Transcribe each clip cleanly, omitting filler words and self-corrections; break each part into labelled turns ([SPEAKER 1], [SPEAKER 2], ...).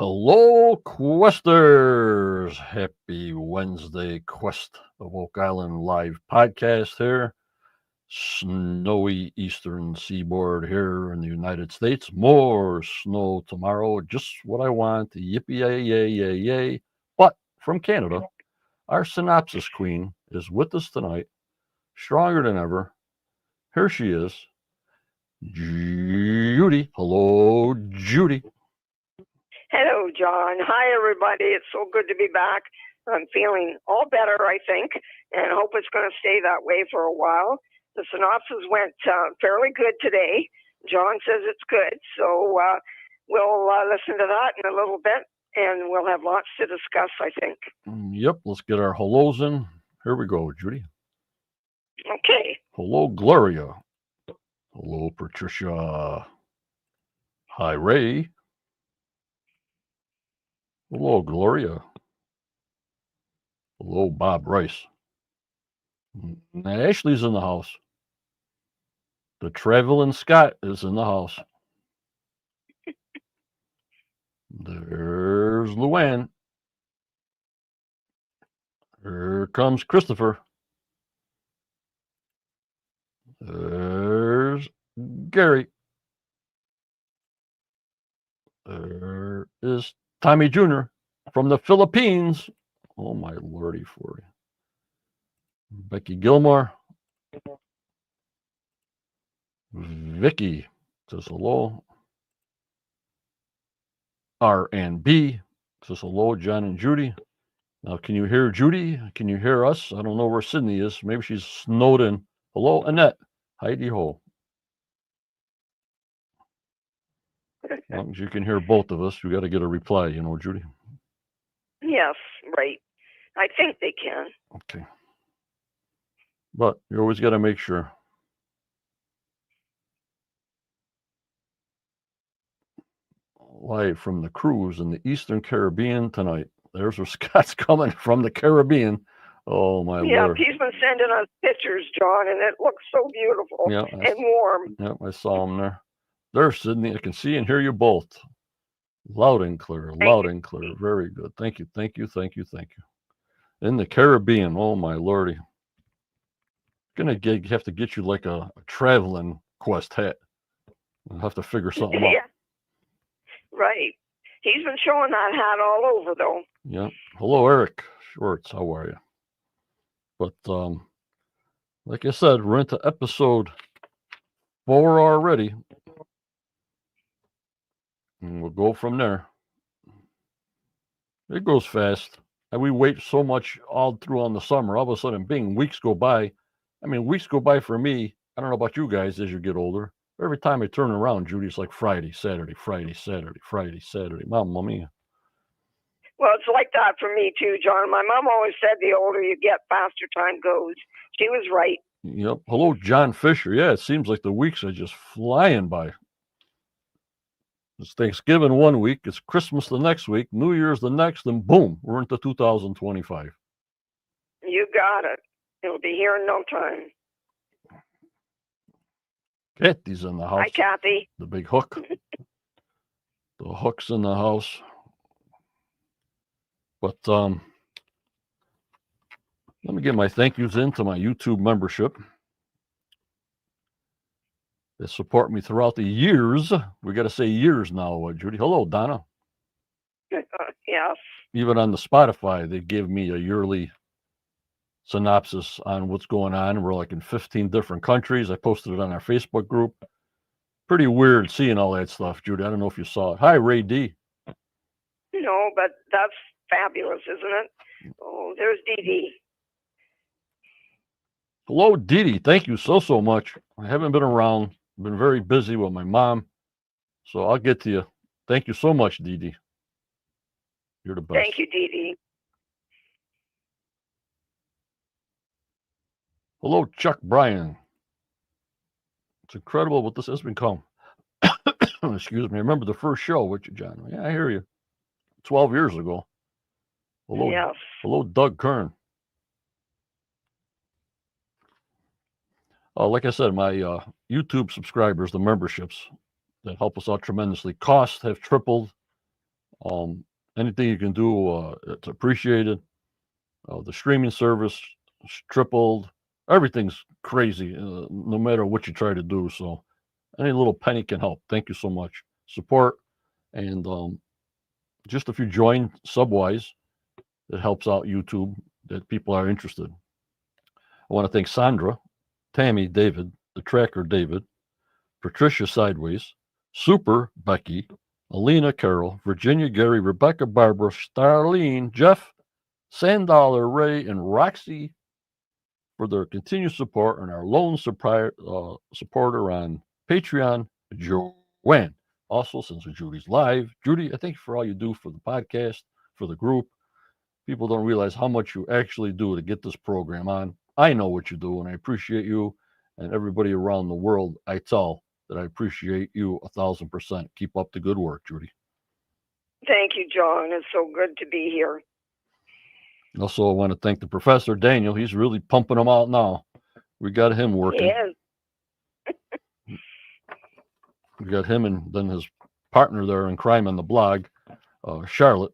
[SPEAKER 1] Hello, Questers! Happy Wednesday, Quest of Oak Island live podcast here. Snowy eastern seaboard here in the United States. More snow tomorrow, just what I want. Yippee yay, yay, yay, yay. But from Canada, our synopsis queen is with us tonight, stronger than ever. Here she is, Judy. Hello, Judy.
[SPEAKER 2] Hello, John. Hi, everybody. It's so good to be back. I'm feeling all better, I think, and hope it's going to stay that way for a while. The synopsis went fairly good today. John says it's good, so we'll listen to that in a little bit, and we'll have lots to discuss, I think.
[SPEAKER 1] Yep, let's get our hellos in. Here we go, Judy.
[SPEAKER 2] Okay.
[SPEAKER 1] Hello, Gloria. Hello, Patricia. Hi, Ray. Hello, Gloria. Hello, Bob Rice. Ashley's in the house. The Traveling Scott is in the house. There's Luann. Here comes Christopher. There's Gary. There is Tommy Jr. from the Philippines. Oh, my lordy for you. Becky Gilmore. Vicky says hello. R&B says hello, John and Judy. Now, can you hear Judy? Can you hear us? I don't know where Sydney is. Maybe she's snowed in. Hello, Annette. Heidi ho. As long as you can hear both of us, we got to get a reply, you know, Judy.
[SPEAKER 2] Yes, right. I think they can.
[SPEAKER 1] Okay. But you always got to make sure. Live from the cruise in the Eastern Caribbean tonight. There's where Scott's coming from the Caribbean. Oh, my Lord.
[SPEAKER 2] Yeah, he's been sending us pictures, John, and it looks so beautiful and warm.
[SPEAKER 1] Yep, I saw him there. There's Sydney. I can see and hear you both. Loud and clear, loud and clear. Very good. Thank you, thank you, thank you, thank you. In the Caribbean, oh my lordy. Gonna have to get you like a traveling Quest hat. I'll have to figure something out.
[SPEAKER 2] Yeah, right. He's been showing that hat all over, though.
[SPEAKER 1] Yeah. Hello, Eric Schwartz. How are you? But like I said, we're into episode 4 already. And we'll go from there. It goes fast. And we wait so much all through on the summer. All of a sudden, bing, weeks go by. I mean, weeks go by for me. I don't know about you guys as you get older. Every time I turn around, Judy, it's like Friday, Saturday, Friday, Saturday, Friday, Saturday. Mamma mia.
[SPEAKER 2] Well, it's like that for me too, John. My mom always said the older you get, faster time goes. She was right.
[SPEAKER 1] Yep. Hello, John Fisher. Yeah, it seems like the weeks are just flying by. It's Thanksgiving one week, it's Christmas the next week, New Year's the next, and boom, we're into 2025.
[SPEAKER 2] You got it. It'll be here in no time.
[SPEAKER 1] Kathy's in the house.
[SPEAKER 2] Hi, Kathy.
[SPEAKER 1] The big hook. The hook's in the house. But let me get my thank yous into my YouTube membership. They support me throughout the years. We got to say years now, Judy. Hello, Donna.
[SPEAKER 2] Yes.
[SPEAKER 1] Even on the Spotify, they give me a yearly synopsis on what's going on. We're like in 15 different countries. I posted it on our Facebook group. Pretty weird seeing all that stuff, Judy. I don't know if you saw it. Hi, Ray D.
[SPEAKER 2] No, but that's fabulous, isn't it? Oh, there's Dee Dee.
[SPEAKER 1] Hello, Dee Dee. Thank you so much. I haven't been around. I've been very busy with my mom. So I'll get to you. Thank you so much, Dee Dee. You're the best.
[SPEAKER 2] Thank you, Dee Dee.
[SPEAKER 1] Hello, Chuck Bryan. It's incredible what this has become. Excuse me. I remember the first show with you, John. Yeah, I hear you. 12 years ago. Hello,
[SPEAKER 2] yes.
[SPEAKER 1] Hello, Doug Kern. Like I said, my YouTube subscribers, the memberships that help us out tremendously, costs have tripled. Anything you can do, it's appreciated. The streaming service is tripled. Everything's crazy, no matter what you try to do. So any little penny can help. Thank you so much. Support, and just if you join Subwise, it helps out YouTube that people are interested. I want to thank Sandra, Tammy, David, the Tracker David, Patricia Sideways, Super Becky, Alina Carol, Virginia Gary, Rebecca Barbara, Starlene, Jeff, Sandollar Ray, and Roxy for their continued support, and our lone supporter on Patreon, Joanne. Also, since Judy's live, Judy, I thank you for all you do for the podcast, for the group. People don't realize how much you actually do to get this program on. I know what you do, and I appreciate you, and everybody around the world. I tell that I appreciate you 1,000%. Keep up the good work, Judy.
[SPEAKER 2] Thank you, John. It's so good to be here.
[SPEAKER 1] Also, I want to thank the professor, Daniel. He's really pumping them out now. We got him working.
[SPEAKER 2] Yes.
[SPEAKER 1] We got him and then his partner there in crime on the blog, Charlotte.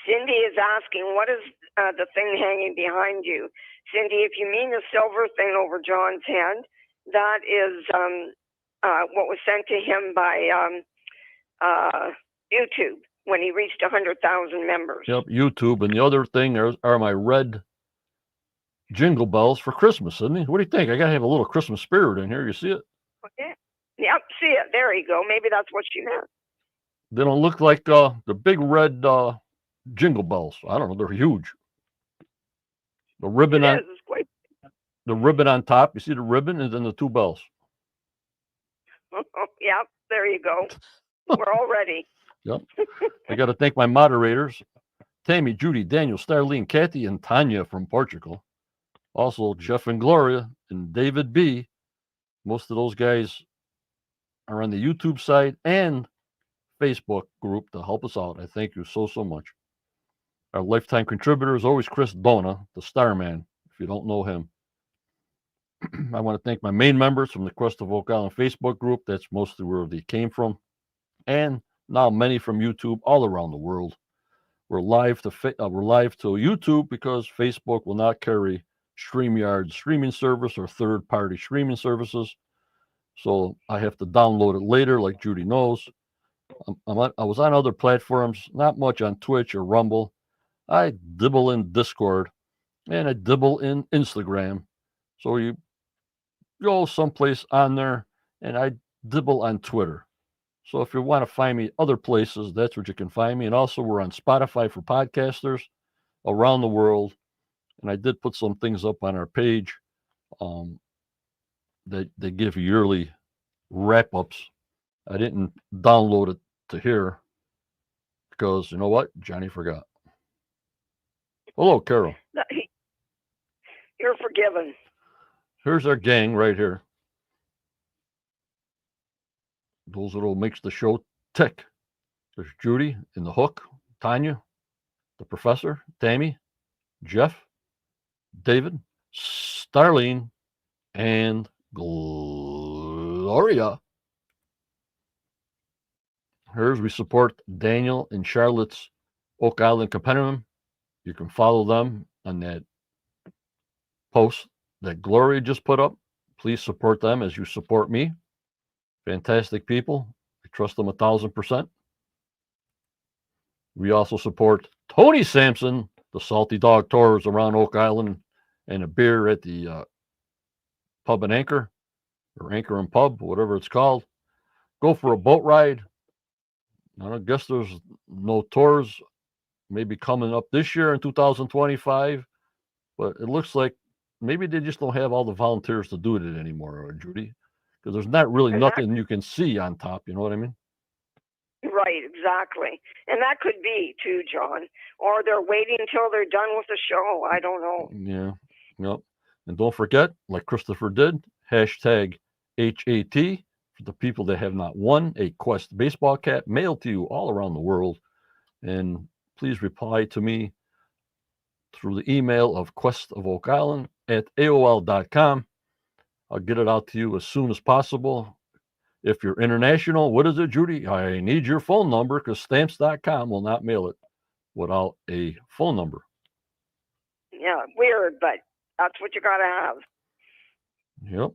[SPEAKER 2] Cindy is asking, what is the thing hanging behind you? Cindy, if you mean the silver thing over John's head, that is what was sent to him by YouTube when he reached 100,000 members.
[SPEAKER 1] Yep, YouTube. And the other thing are my red jingle bells for Christmas, isn't it? What do you think? I got to have a little Christmas spirit in here. You see it?
[SPEAKER 2] Okay. Yep, see it. There you go. Maybe that's what she meant.
[SPEAKER 1] They don't look like the big red jingle bells. I don't know. They're huge. The ribbon the ribbon on top. You see the ribbon and then the two bells.
[SPEAKER 2] Yep, there you go. We're all ready.
[SPEAKER 1] Yep. I got to thank my moderators, Tammy, Judy, Daniel, Starlene, Kathy, and Tanya from Portugal. Also, Jeff and Gloria and David B. Most of those guys are on the YouTube side and Facebook group to help us out. I thank you so much. Our lifetime contributor is always Chris Dona, the Starman, if you don't know him. I want to thank my main members from the Quest of Oak Island Facebook group. That's mostly where they came from. And now many from YouTube all around the world. We're live to YouTube because Facebook will not carry StreamYard streaming service or third-party streaming services. So I have to download it later, like Judy knows. I was on other platforms, not much on Twitch or Rumble. I dibble in Discord, and I dibble in Instagram. So you go someplace on there, and I dibble on Twitter. So if you want to find me other places, that's where you can find me. And also we're on Spotify for podcasters around the world. And I did put some things up on our page that they give yearly wrap-ups. I didn't download it to here because, you know what? Johnny forgot. Hello, Carol.
[SPEAKER 2] You're forgiven.
[SPEAKER 1] Here's our gang right here. Those little makes the show tick. There's Judy in the hook, Tanya, the professor, Tammy, Jeff, David, Starlene, and Gloria. Here's we support Daniel and Charlotte's Oak Island Compendium. You can follow them on that post that Gloria just put up. Please support them as you support me. Fantastic people. I trust them 1,000%. We also support Tony Sampson, the Salty Dog Tours around Oak Island, and a beer at the Pub and Anchor, or Anchor and Pub, whatever it's called. Go for a boat ride. I guess there's no tours maybe coming up this year in 2025, but it looks like maybe they just don't have all the volunteers to do it anymore, Judy, because there's not really nothing you can see on top. You know what I mean?
[SPEAKER 2] Right, exactly. And that could be too, John. Or they're waiting until they're done with the show. I don't know.
[SPEAKER 1] Yeah. Yep. And don't forget, like Christopher did, hashtag HAT for the people that have not won a Quest baseball cap mailed to you all around the world. And please reply to me through the email of Quest of Oak Island at AOL.com. I'll get it out to you as soon as possible. If you're international, what is it, Judy? I need your phone number because stamps.com will not mail it without a phone number.
[SPEAKER 2] Yeah, weird, but that's what you got to have.
[SPEAKER 1] Yep.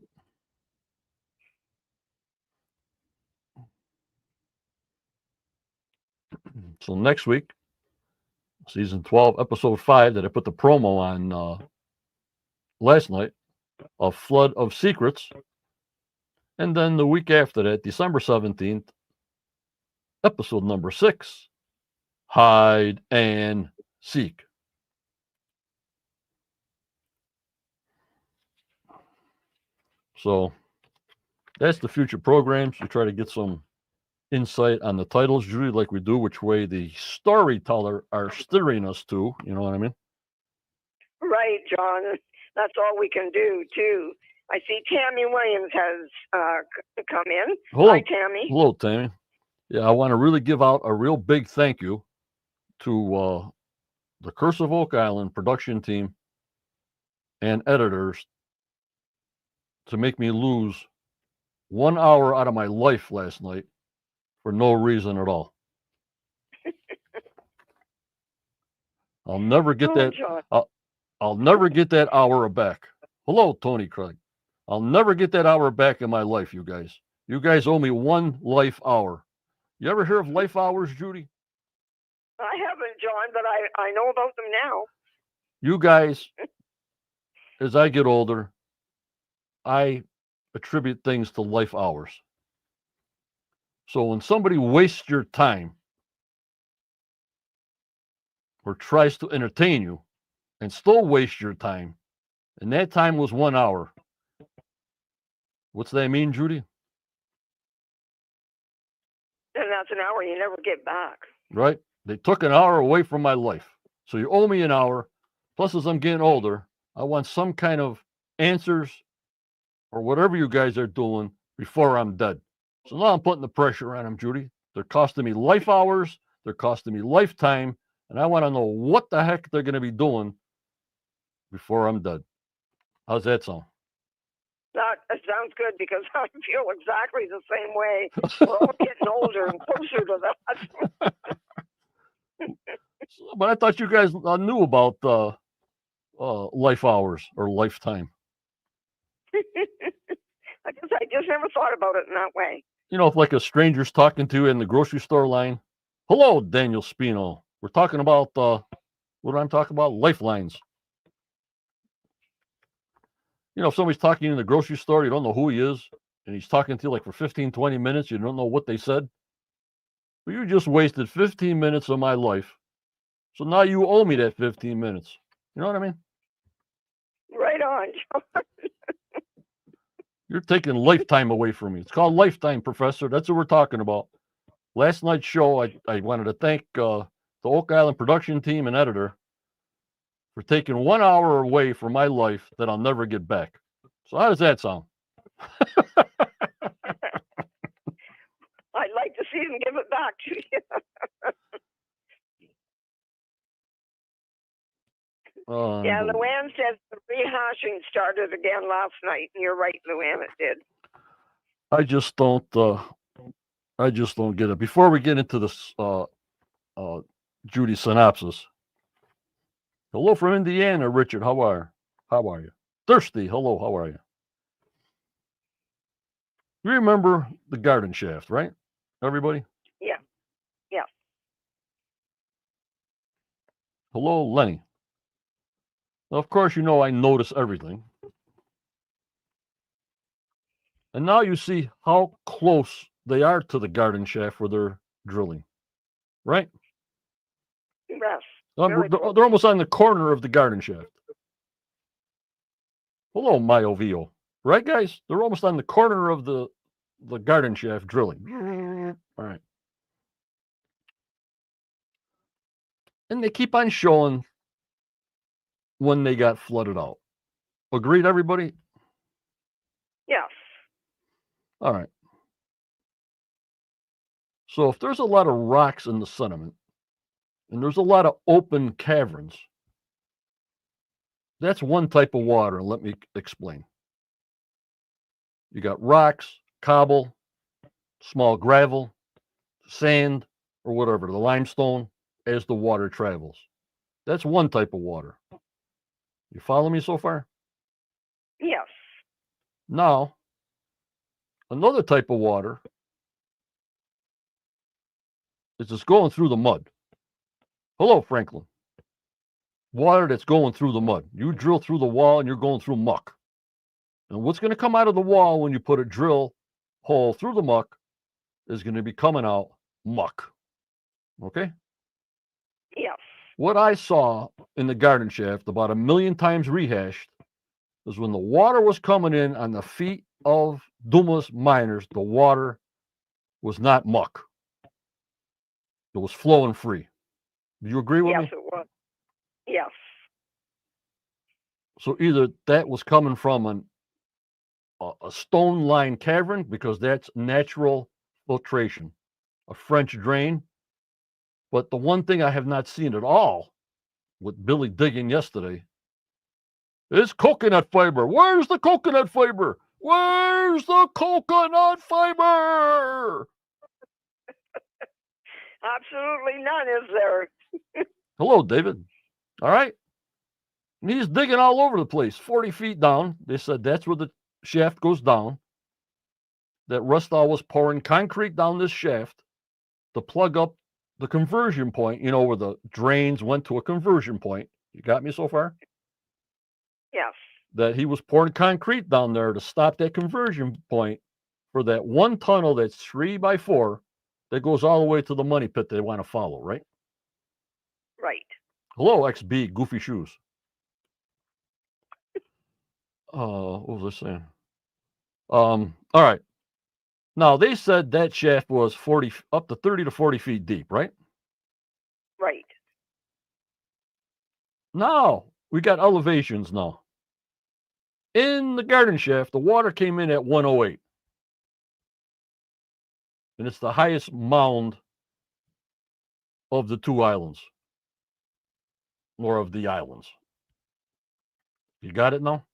[SPEAKER 1] So next week, season 12, episode 5 that I put the promo on last night, A Flood of Secrets. And then the week after that, December 17th, episode number 6, Hide and Seek. So that's the future programs. We try to get some insight on the titles, Judy, like we do, which way the storyteller are steering us to. You know what I mean?
[SPEAKER 2] Right, John. That's all we can do, too. I see Tammy Williams has come in.
[SPEAKER 1] Hello.
[SPEAKER 2] Hi, Tammy.
[SPEAKER 1] Hello, Tammy. Yeah, I want to really give out a real big thank you to the Curse of Oak Island production team and editors to make me lose 1 hour out of my life last night for no reason at all. I'll never get that. I'll never get that hour back. Hello, Tony Craig. I'll never get that hour back in my life, you guys. You guys owe me 1 life hour. You ever hear of life hours, Judy?
[SPEAKER 2] I haven't, John, but I know about them now.
[SPEAKER 1] You guys, as I get older, I attribute things to life hours. So when somebody wastes your time or tries to entertain you and still waste your time, and that time was 1 hour, what's that mean, Judy?
[SPEAKER 2] And that's an hour you never get back.
[SPEAKER 1] Right? They took an hour away from my life. So you owe me an hour. Plus, as I'm getting older, I want some kind of answers or whatever you guys are doing before I'm dead. So now I'm putting the pressure on them, Judy. They're costing me life hours. They're costing me lifetime. And I want to know what the heck they're going to be doing before I'm dead. How's that sound?
[SPEAKER 2] That sounds good because I feel exactly the same way. We're all getting older and closer to that.
[SPEAKER 1] But I thought you guys knew about life hours or lifetime.
[SPEAKER 2] I guess I just never thought about it in that way.
[SPEAKER 1] You know, if like a stranger's talking to you in the grocery store line. Hello, Daniel Spino. We're talking about, what I'm talking about? Lifelines. You know, if somebody's talking in the grocery store, you don't know who he is, and he's talking to you like for 15, 20 minutes, you don't know what they said. But you just wasted 15 minutes of my life. So now you owe me that 15 minutes. You know what I mean?
[SPEAKER 2] Right on, John.
[SPEAKER 1] You're taking lifetime away from me. It's called Lifetime, Professor. That's what we're talking about. Last night's show, I wanted to thank the Oak Island production team and editor for taking 1 hour away from my life that I'll never get back. So how does that sound?
[SPEAKER 2] I'd like to see them give it back to you. Yeah, Luann says the rehashing started again last night, and you're right, Luann, it did.
[SPEAKER 1] I just don't get it. Before we get into this Judy synopsis. Hello from Indiana, Richard. How are you? Thirsty. Hello, how are you? You remember the garden shaft, right? Everybody?
[SPEAKER 2] Yeah. Yeah.
[SPEAKER 1] Hello, Lenny. Of course, you know I notice everything. And now you see how close they are to the garden shaft where they're drilling, right?
[SPEAKER 2] Yes.
[SPEAKER 1] They're almost on the corner of the garden shaft. Hello, Mayo Vio. Right, guys? They're almost on the corner of the garden shaft drilling. All right. And they keep on showing when they got flooded out. Agreed, everybody?
[SPEAKER 2] Yes.
[SPEAKER 1] All right. So if there's a lot of rocks in the sediment and there's a lot of open caverns, that's one type of water. Let me explain. You got rocks, cobble, small gravel, sand, or whatever, the limestone, as the water travels. That's one type of water. You follow me so far?
[SPEAKER 2] Yes.
[SPEAKER 1] Now, another type of water is just going through the mud. Hello, Franklin. Water that's going through the mud. You drill through the wall and you're going through muck. And what's going to come out of the wall when you put a drill hole through the muck is going to be coming out muck. Okay?
[SPEAKER 2] Yes.
[SPEAKER 1] What I saw in the garden shaft about 1,000,000 times rehashed is when the water was coming in on the feet of Dumas miners, the water was not muck. It was flowing free. Do you agree with me?
[SPEAKER 2] Yes, it was. Yes.
[SPEAKER 1] So either that was coming from a stone-lined cavern, because that's natural filtration, a French drain. But the one thing I have not seen at all with Billy digging yesterday is coconut fiber. Where's the coconut fiber? Where's the coconut fiber?
[SPEAKER 2] Absolutely none, is there?
[SPEAKER 1] Hello, David. All right. And he's digging all over the place, 40 feet down. They said that's where the shaft goes down. That Rustall was pouring concrete down this shaft to plug up the conversion point, where the drains went to a conversion point. You got me so far?
[SPEAKER 2] Yes.
[SPEAKER 1] That he was pouring concrete down there to stop that conversion point for that one tunnel that's 3x4 that goes all the way to the money pit they want to follow, right?
[SPEAKER 2] Right.
[SPEAKER 1] Hello, XB, Goofy Shoes. What was I saying? All right. Now, they said that shaft was up to 30 to 40 feet deep, right?
[SPEAKER 2] Right.
[SPEAKER 1] Now, we got elevations now. In the garden shaft, the water came in at 108. And it's the highest mound of the two islands, or of the islands. You got it now?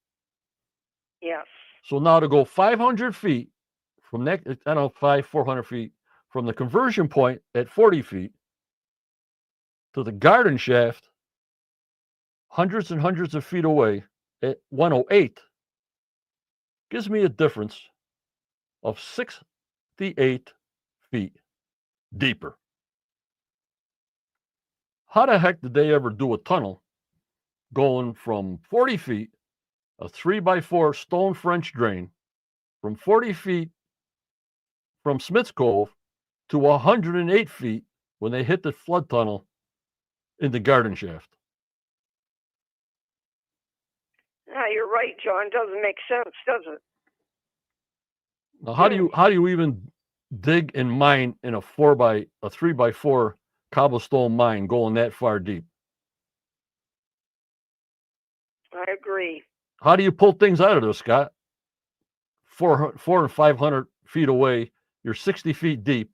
[SPEAKER 2] Yes.
[SPEAKER 1] So now to go 500 feet from that, 400 feet from the conversion point at 40 feet to the garden shaft, hundreds and hundreds of feet away at 108, gives me a difference of 68 feet deeper. How the heck did they ever do a tunnel going from 40 feet, a 3x4 stone French drain, from 40 feet from Smith's Cove to 108 feet when they hit the flood tunnel in the garden shaft?
[SPEAKER 2] You're right, John. Doesn't make sense, does it?
[SPEAKER 1] Now, how do you even dig and mine in a 3x4 cobblestone mine going that far deep?
[SPEAKER 2] I agree.
[SPEAKER 1] How do you pull things out of there, Scott? 400 and 500 feet away, you're 60 feet deep.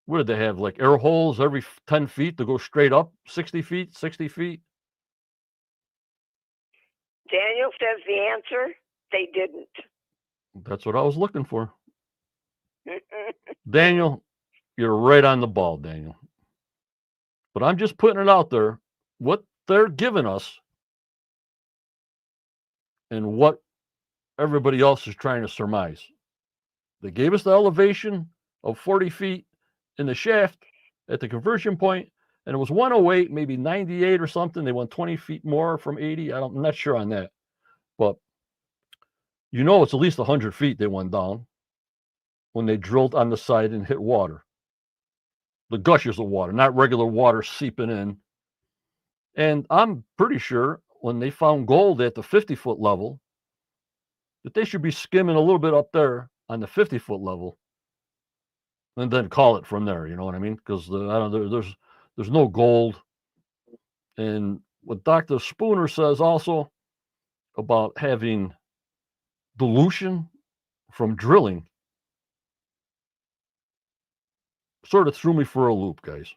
[SPEAKER 1] What did they have, like air holes every 10 feet to go straight up 60 feet?
[SPEAKER 2] Daniel says the answer, they didn't.
[SPEAKER 1] That's what I was looking for. Daniel, you're right on the ball, Daniel. But I'm just putting it out there, what they're giving us and what everybody else is trying to surmise. They gave us the elevation of 40 feet in the shaft at the conversion point, and it was 108, maybe 98 or something. They went 20 feet more from 80. I'm not sure on that. But it's at least 100 feet they went down when they drilled on the side and hit water. The gushes of water, not regular water seeping in. And I'm pretty sure when they found gold at the 50-foot level, that they should be skimming a little bit up there on the 50-foot level and then call it from there. You know what I mean? Because there's no gold. And what Dr. Spooner says also about having dilution from drilling sort of threw me for a loop, guys.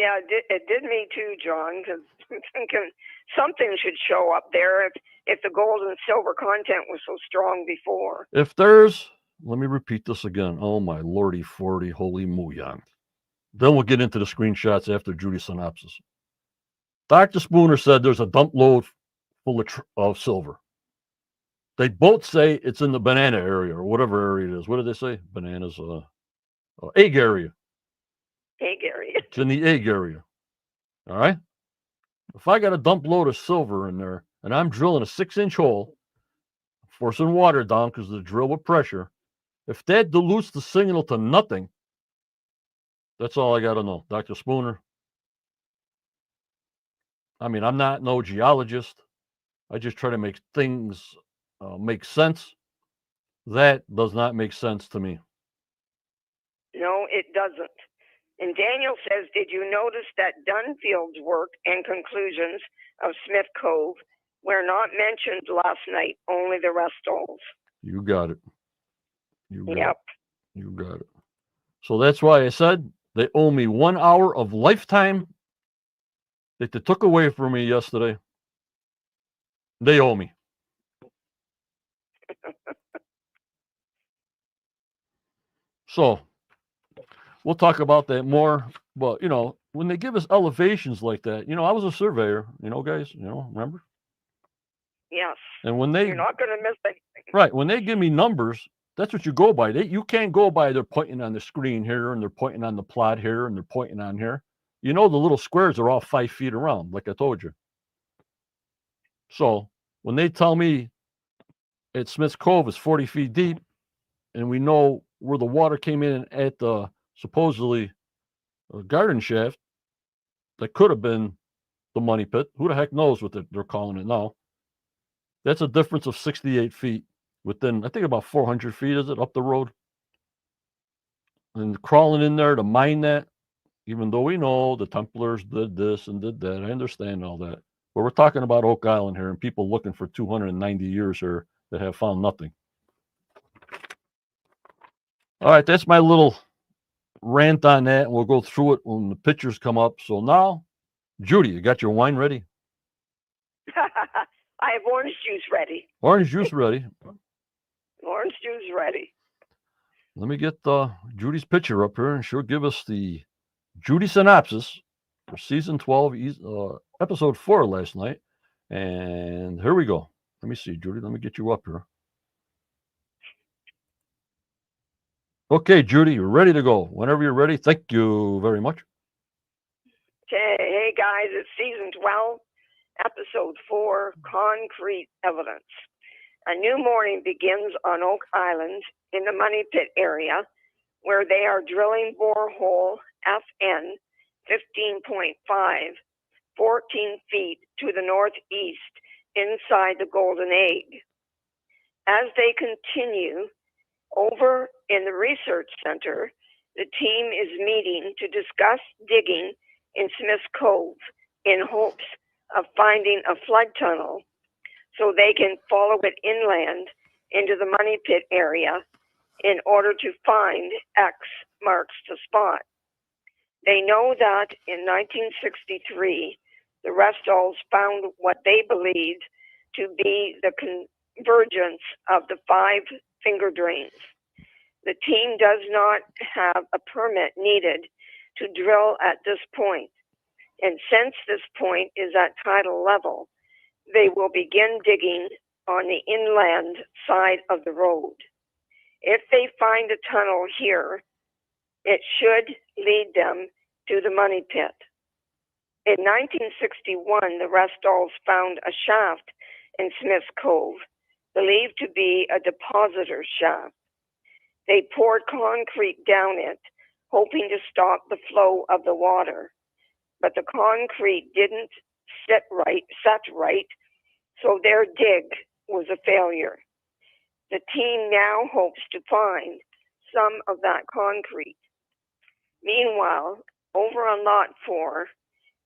[SPEAKER 2] Yeah, it did me too, John, because I'm thinking something should show up there if the gold and silver content was so strong before.
[SPEAKER 1] If there's, let me repeat this again. Oh, my lordy 40, holy mooyan. Then we'll get into the screenshots after Judy's synopsis. Dr. Spooner said there's a dump load full of silver. They both say it's in the banana area or whatever area it is. What did they say? Bananas, egg area.
[SPEAKER 2] Hey, Gary.
[SPEAKER 1] It's in the egg area. All right. If I got a dump load of silver in there and I'm drilling a 6-inch hole, forcing water down because of the drill with pressure, if that dilutes the signal to nothing, that's all I got to know. Dr. Spooner. I mean, I'm not no geologist. I just try to make things make sense. That does not make sense to me.
[SPEAKER 2] No, it doesn't. And Daniel says, did you notice that Dunfield's work and conclusions of Smith Cove were not mentioned last night, only the Restolls?
[SPEAKER 1] You got it.
[SPEAKER 2] Yep.
[SPEAKER 1] You got it. So that's why I said they owe me 1 hour of lifetime that they took away from me yesterday. They owe me. So we'll talk about that more. But, when they give us elevations like that, I was a surveyor, guys, remember?
[SPEAKER 2] Yes.
[SPEAKER 1] And when
[SPEAKER 2] You're not going to miss anything.
[SPEAKER 1] Right, when they give me numbers, that's what you go by. You can't go by they're pointing on the screen here and they're pointing on the plot here and they're pointing on here. The little squares are all 5 feet around, like I told you. So when they tell me at Smith's Cove is 40 feet deep, and we know where the water came in at the supposedly garden shaft, that could have been the money pit. Who the heck knows what they're calling it now? That's a difference of 68 feet within, I think, about 400 feet, is it, up the road? And crawling in there to mine that, even though we know the Templars did this and did that, I understand all that. But we're talking about Oak Island here and people looking for 290 years here that have found nothing. All right, that's my little rant on that, and we'll go through it when the pictures come up. So now, Judy, you got your wine ready?
[SPEAKER 2] I have orange juice ready.
[SPEAKER 1] Orange juice ready.
[SPEAKER 2] Orange juice ready.
[SPEAKER 1] Let me get Judy's picture up here, and she'll give us the Judy synopsis for season 12, episode 4 last night. And here we go. Let me see, Judy. Let me get you up here. Okay, Judy, you're ready to go. Whenever you're ready, thank you very much.
[SPEAKER 2] Okay, hey guys, it's season 12, episode 4, Concrete Evidence. A new morning begins on Oak Island in the Money Pit area, where they are drilling borehole FN 15.5, 14 feet to the northeast inside the Golden Egg. As they continue, over in the research center, the team is meeting to discuss digging in Smith's Cove in hopes of finding a flood tunnel so they can follow it inland into the Money Pit area in order to find X marks the spot. They know that in 1963, the Restolls found what they believed to be the convergence of the 5 finger drains. The team does not have a permit needed to drill at this point, and since this point is at tidal level, they will begin digging on the inland side of the road. If they find a tunnel here, it should lead them to the Money Pit. In 1961, the Restolls found a shaft in Smith's Cove, believed to be a depositor's shaft. They poured concrete down it, hoping to stop the flow of the water. But the concrete didn't set right, so their dig was a failure. The team now hopes to find some of that concrete. Meanwhile, over on Lot 4,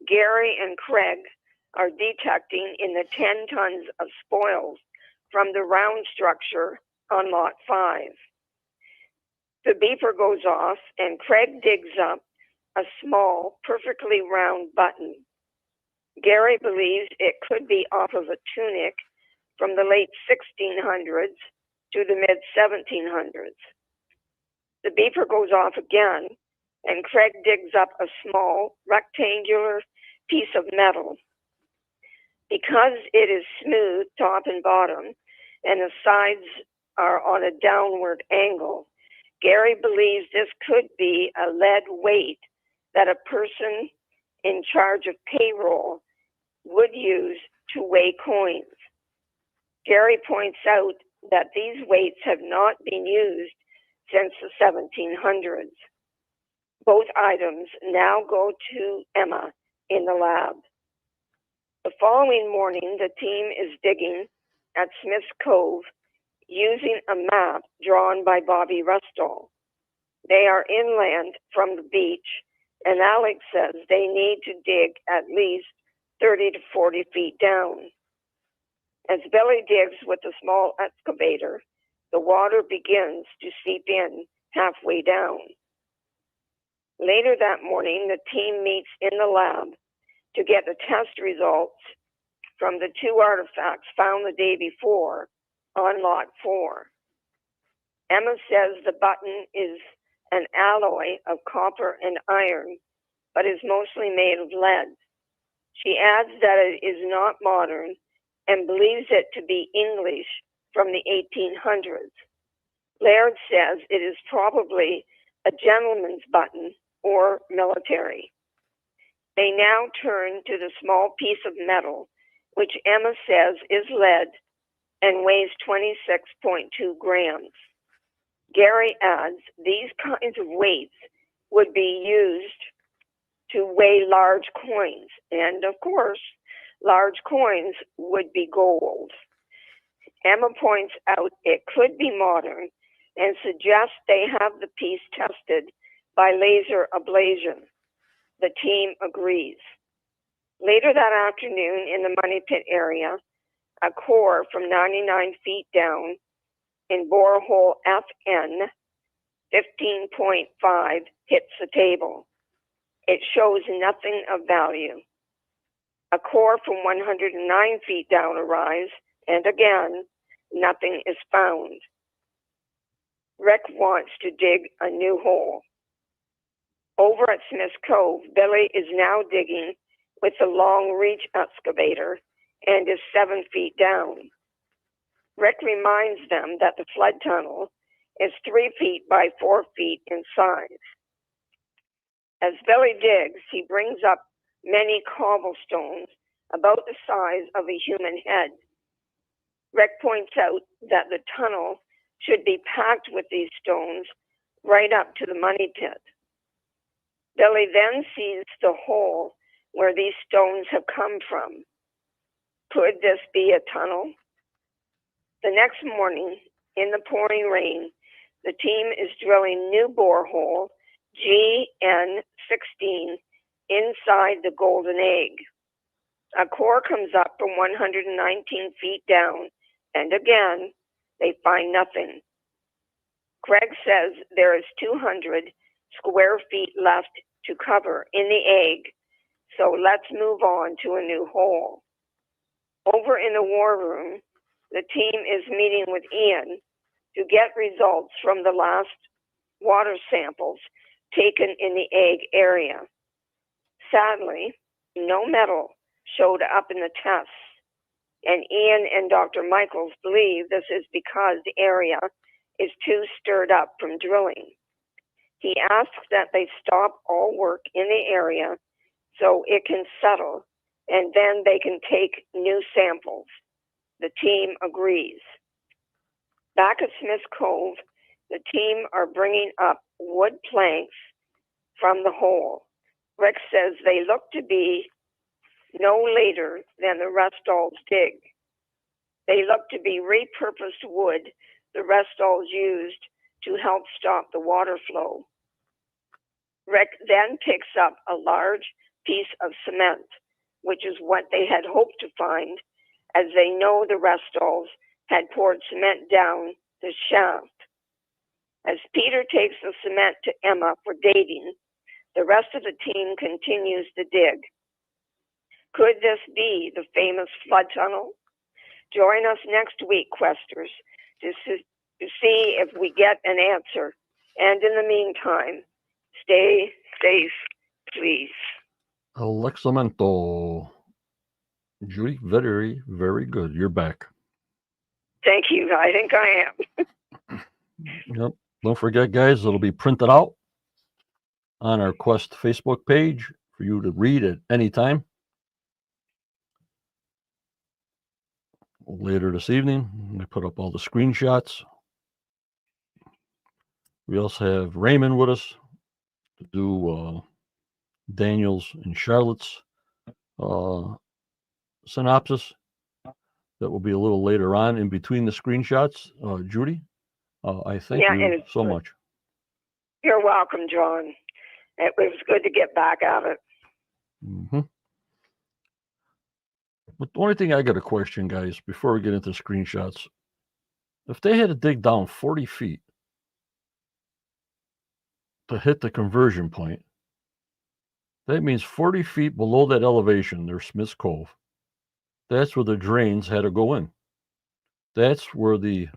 [SPEAKER 2] Gary and Craig are detecting in the 10 tons of spoils from the round structure on Lot 5. The beeper goes off and Craig digs up a small, perfectly round button. Gary believes it could be off of a tunic from the late 1600s to the mid 1700s. The beeper goes off again, and Craig digs up a small, rectangular piece of metal. Because it is smooth top and bottom, and the sides are on a downward angle, Gary believes this could be a lead weight that a person in charge of payroll would use to weigh coins. Gary points out that these weights have not been used since the 1700s. Both items now go to Emma in the lab. The following morning, the team is digging at Smith's Cove using a map drawn by Bobby Rustall. They are inland from the beach, and Alex says they need to dig at least 30 to 40 feet down. As Billy digs with a small excavator, the water begins to seep in halfway down. Later that morning, the team meets in the lab to get the test results from the two artifacts found the day before on Lot 4. Emma says the button is an alloy of copper and iron, but is mostly made of lead. She adds that it is not modern and believes it to be English from the 1800s. Laird says it is probably a gentleman's button or military. They now turn to the small piece of metal, which Emma says is lead and weighs 26.2 grams. Gary adds these kinds of weights would be used to weigh large coins, and of course, large coins would be gold. Emma points out it could be modern and suggests they have the piece tested by laser ablation. The team agrees. Later that afternoon in the Money Pit area, a core from 99 feet down in borehole FN 15.5 hits the table. It shows nothing of value. A core from 109 feet down arrives, and again, nothing is found. Rick wants to dig a new hole. Over at Smith's Cove, Billy is now digging with the long reach excavator and is 7 feet down. Rick reminds them that the flood tunnel is 3 feet by 4 feet in size. As Billy digs, he brings up many cobblestones about the size of a human head. Rick points out that the tunnel should be packed with these stones right up to the money pit. Billy then sees the hole where these stones have come from. Could this be a tunnel? The next morning, in the pouring rain, the team is drilling new borehole GN16 inside the Golden Egg. A core comes up from 119 feet down, and again, they find nothing. Craig says there is 200 square feet left to cover in the egg, so let's move on to a new hole. Over in the war room, the team is meeting with Ian to get results from the last water samples taken in the egg area. Sadly, no metal showed up in the tests, and Ian and Dr. Michaels believe this is because the area is too stirred up from drilling. He asks that they stop all work in the area so it can settle, and then they can take new samples. The team agrees. Back at Smith's Cove, the team are bringing up wood planks from the hole. Rick says they look to be no later than the Rustall's dig. They look to be repurposed wood the Rustall's used to help stop the water flow. Rick then picks up a large piece of cement, which is what they had hoped to find, as they know the Rustall's had poured cement down the shaft. As Peter takes the cement to Emma for dating, The rest of the team continues to dig. Could this be the famous flood tunnel? Join us next week, Questers, to see if we get an answer. And in the meantime, stay safe, please.
[SPEAKER 1] Alexamento. Judy, very, very good. You're back.
[SPEAKER 2] Thank you. I think I am.
[SPEAKER 1] Yep. Don't forget, guys, it'll be printed out on our Quest Facebook page for you to read at any time. Later this evening, we put up all the screenshots. We also have Raymond with us to do Daniel's and Charlotte's synopsis. That will be a little later on in between the screenshots. Judy, I thank you so much.
[SPEAKER 2] You're welcome, John. It was good to get back at it.
[SPEAKER 1] Mm-hmm. But the only thing I got a question, guys, before we get into screenshots. If they had to dig down 40 feet to hit the conversion point, that means 40 feet below that elevation, there's Smith's Cove. That's where the drains had to go in. That's where the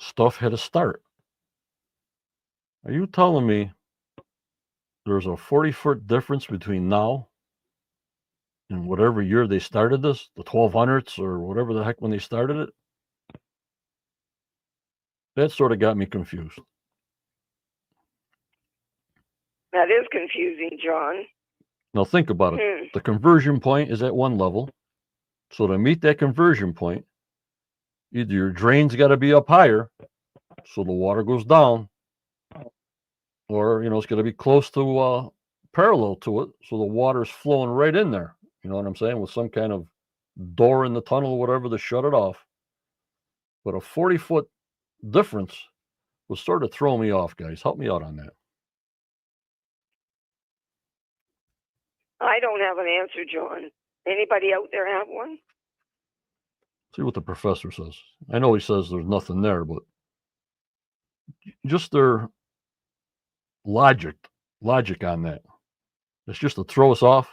[SPEAKER 1] stuff had to start. Are you telling me there's a 40-foot difference between now and whatever year they started this, the 1200s or whatever the heck when they started it? That sort of got me confused.
[SPEAKER 2] That is confusing, John.
[SPEAKER 1] Now think about it. The conversion point is at one level. So to meet that conversion point, either your drain's got to be up higher so the water goes down, or, it's going to be close to parallel to it so the water's flowing right in there. You know what I'm saying? With some kind of door in the tunnel or whatever to shut it off. But a 40-foot difference was sort of throwing me off, guys. Help me out on that.
[SPEAKER 2] I don't have an answer, John. Anybody out there have one?
[SPEAKER 1] See what the professor says. I know he says there's nothing there, but just their logic on that. It's just to throw us off.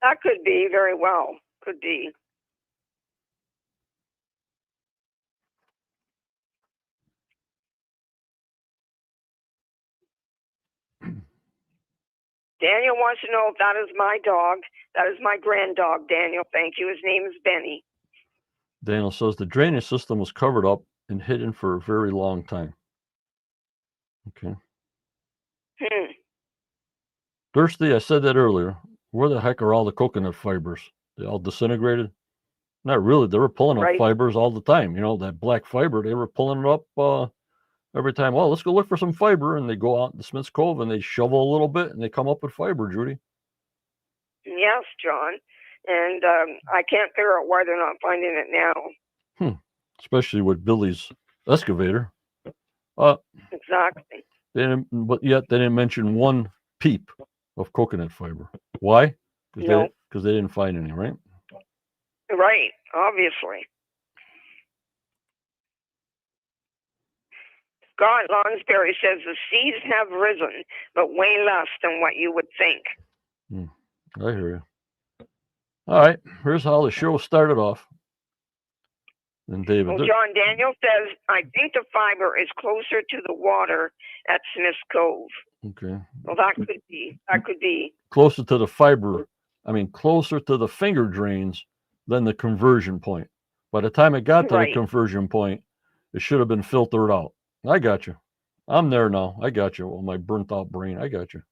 [SPEAKER 2] That could be very well. Could be. Daniel wants to know if that is my dog. That is my grand dog, Daniel. Thank you. His name is Benny.
[SPEAKER 1] Daniel says the drainage system was covered up and hidden for a very long time. Okay. Thirsty, I said that earlier. Where the heck are all the coconut fibers? They all disintegrated? Not really. They were pulling up fibers all the time. That black fiber, they were pulling it up every time. Well, let's go look for some fiber. And they go out to Smith's Cove and they shovel a little bit and they come up with fiber, Judy.
[SPEAKER 2] Yes, John. And I can't figure out why they're not finding it now.
[SPEAKER 1] Especially with Billy's excavator.
[SPEAKER 2] Exactly.
[SPEAKER 1] But yet they didn't mention one peep of coconut fiber. Why? Because they didn't find any, right?
[SPEAKER 2] Right, obviously. Scott Lonsberry says the seas have risen, but way less than what you would think.
[SPEAKER 1] I hear you. All right, here's how the show started off. And David.
[SPEAKER 2] Well, John, Daniel says, I think the fiber is closer to the water at Smith's Cove.
[SPEAKER 1] Okay.
[SPEAKER 2] Well, that could be. That could be.
[SPEAKER 1] Closer to the fiber. Closer to the finger drains than the conversion point. By the time it got to the conversion point, it should have been filtered out. I got you. I'm there now. I got you. Well, my burnt out brain. I got you.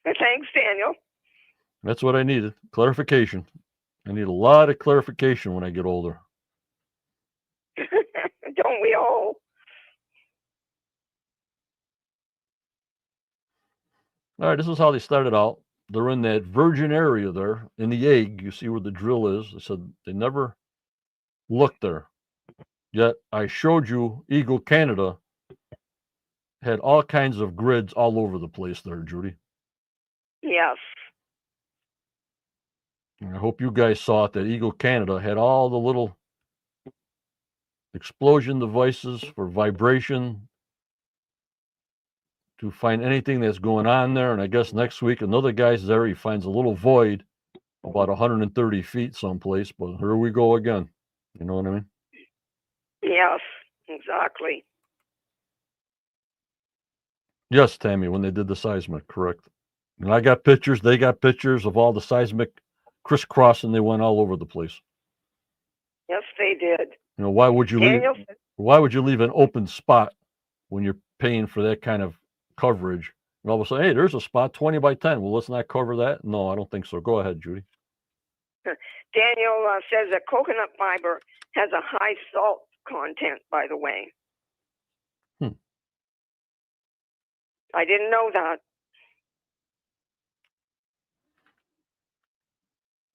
[SPEAKER 2] Thanks, Daniel.
[SPEAKER 1] That's what I needed. Clarification. I need a lot of clarification when I get older.
[SPEAKER 2] Don't we all?
[SPEAKER 1] All right, this is how they started out. They're in that virgin area there in the egg. You see where the drill is. They said they never looked there. Yet I showed you Eagle Canada had all kinds of grids all over the place there, Judy.
[SPEAKER 2] Yes.
[SPEAKER 1] And I hope you guys saw it, that Eagle Canada had all the little explosion devices for vibration to find anything that's going on there. And I guess next week another guy's there. He finds a little void about 130 feet someplace. But here we go again. You know what I mean?
[SPEAKER 2] Yes, exactly.
[SPEAKER 1] Yes, Tammy, when they did the seismic, correct. And I got pictures, they got pictures of all the seismic crisscrossing. They went all over the place.
[SPEAKER 2] Yes, they did.
[SPEAKER 1] You know, why would you leave an open spot when you're paying for that kind of coverage? And all of a sudden, hey, there's a spot 20 by 10. Well, let's not cover that. No, I don't think so. Go ahead, Judy.
[SPEAKER 2] Daniel says that coconut fiber has a high salt content, by the way. I didn't know that.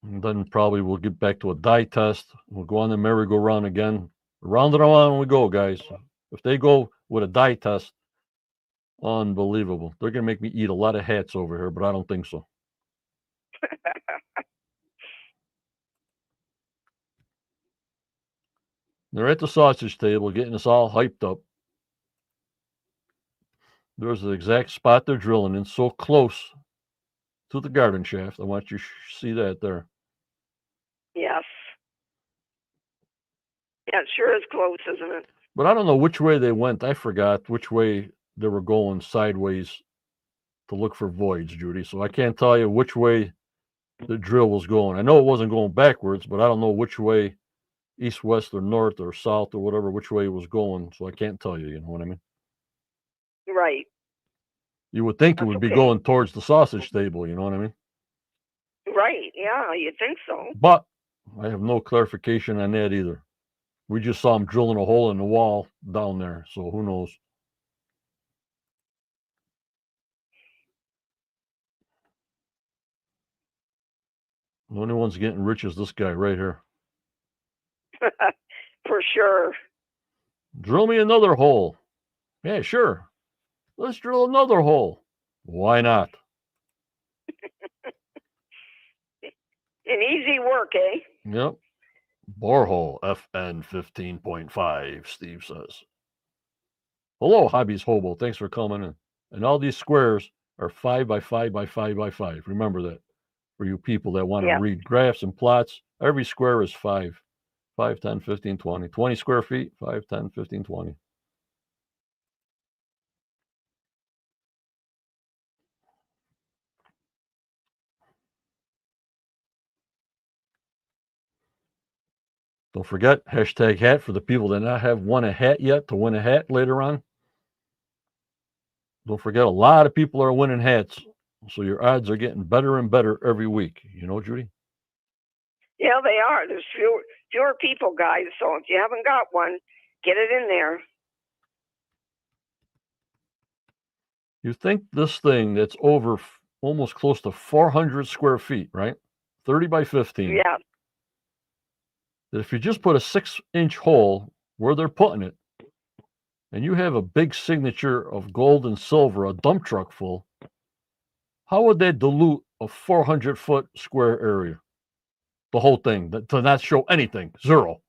[SPEAKER 1] And then probably we'll get back to a dye test. We'll go on the merry-go-round again. Round and around we go, guys. If they go with a dye test, unbelievable. They're going to make me eat a lot of hats over here, but I don't think so. They're at the sausage table getting us all hyped up. There's the exact spot they're drilling in, so close to the garden shaft. I want you to see that there.
[SPEAKER 2] Yes. Yeah, it sure is close, isn't it?
[SPEAKER 1] But I don't know which way they went. I forgot which way they were going sideways to look for voids, Judy. So I can't tell you which way the drill was going. I know it wasn't going backwards, but I don't know which way, east, west, or north, or south, or whatever, which way it was going. So I can't tell you, you know what I mean?
[SPEAKER 2] Right.
[SPEAKER 1] You would think it would be going towards the sausage table, you know what I mean?
[SPEAKER 2] Right, yeah, you'd think so.
[SPEAKER 1] But I have no clarification on that either. We just saw him drilling a hole in the wall down there, so who knows? The only one's getting rich is this guy right here.
[SPEAKER 2] For sure.
[SPEAKER 1] Drill me another hole. Yeah, sure. Let's drill another hole. Why not?
[SPEAKER 2] An easy work, eh?
[SPEAKER 1] Yep. Borehole FN 15.5, Steve says. Hello, Hobbies Hobo. Thanks for coming in. And all these squares are 5 by 5 by 5 by 5. Remember that. For you people that want to read graphs and plots, every square is 5. 5, 10, 15, 20. 20 square feet, 5, 10, 15, 20. Don't forget, hashtag hat for the people that not have won a hat yet to win a hat later on. Don't forget, a lot of people are winning hats. So your odds are getting better and better every week. You know, Judy?
[SPEAKER 2] Yeah, they are. There's fewer people, guys. So if you haven't got one, get it in there.
[SPEAKER 1] You think this thing that's over almost close to 400 square feet, right? 30 by 15.
[SPEAKER 2] Yeah.
[SPEAKER 1] That if you just put a 6-inch hole where they're putting it, and you have a big signature of gold and silver, a dump truck full, how would that dilute a 400-foot square area? The whole thing, to not show anything, zero.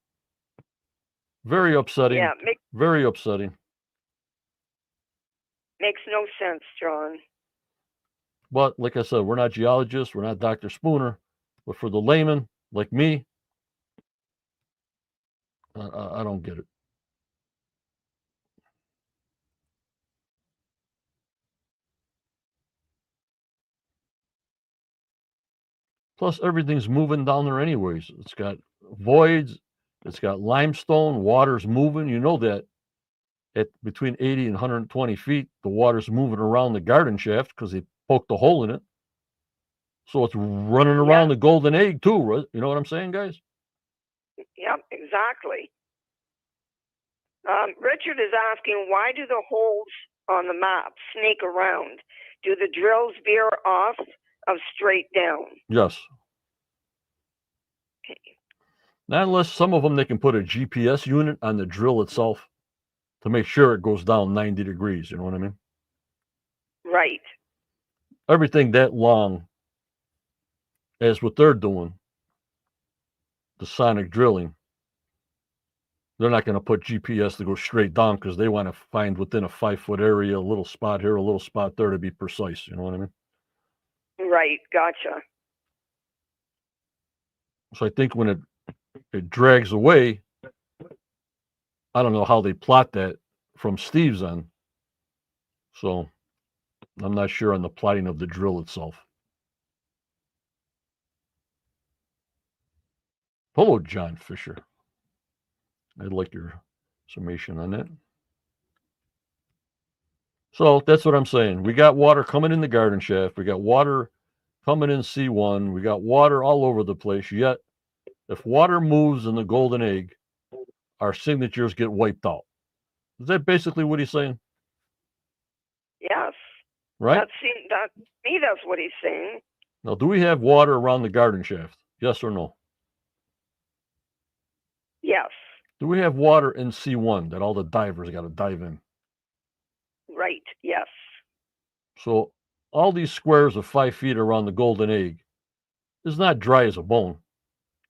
[SPEAKER 1] Very upsetting.
[SPEAKER 2] Yeah,
[SPEAKER 1] very upsetting.
[SPEAKER 2] Makes no sense, John.
[SPEAKER 1] But like I said, we're not geologists, we're not Dr. Spooner, but for the layman like me, I don't get it. Plus, everything's moving down there anyways. It's got voids, it's got limestone, water's moving. You know that at between 80 and 120 feet, the water's moving around the garden shaft because they poked a hole in it. So it's running around the golden egg too. You know what I'm saying, guys?
[SPEAKER 2] Yep, exactly. Richard is asking, why do the holes on the map snake around? Do the drills veer off of straight down?
[SPEAKER 1] Yes.
[SPEAKER 2] Okay.
[SPEAKER 1] Not unless some of them, they can put a GPS unit on the drill itself to make sure it goes down 90 degrees. You know what I mean?
[SPEAKER 2] Right.
[SPEAKER 1] Everything that long as what they're doing, the sonic drilling, They're not going to put GPS to go straight down because they want to find within a 5-foot area, a little spot here, a little spot there to be precise. You know what I mean?
[SPEAKER 2] Right. Gotcha.
[SPEAKER 1] So I think when it drags away, I don't know how they plot that from Steve's end. So I'm not sure on the plotting of the drill itself. Hello, John Fisher. I'd like your summation on that. So that's what I'm saying. We got water coming in the garden shaft. We got water coming in C1. We got water all over the place. Yet, if water moves in the golden egg, our signatures get wiped out. Is that basically what he's saying?
[SPEAKER 2] Yes.
[SPEAKER 1] Right?
[SPEAKER 2] That's what he's saying.
[SPEAKER 1] Now, do we have water around the garden shaft? Yes or no?
[SPEAKER 2] Yes.
[SPEAKER 1] Do we have water in C1 that all the divers got to dive in?
[SPEAKER 2] Right. Yes.
[SPEAKER 1] So all these squares of 5 feet around the golden egg is not dry as a bone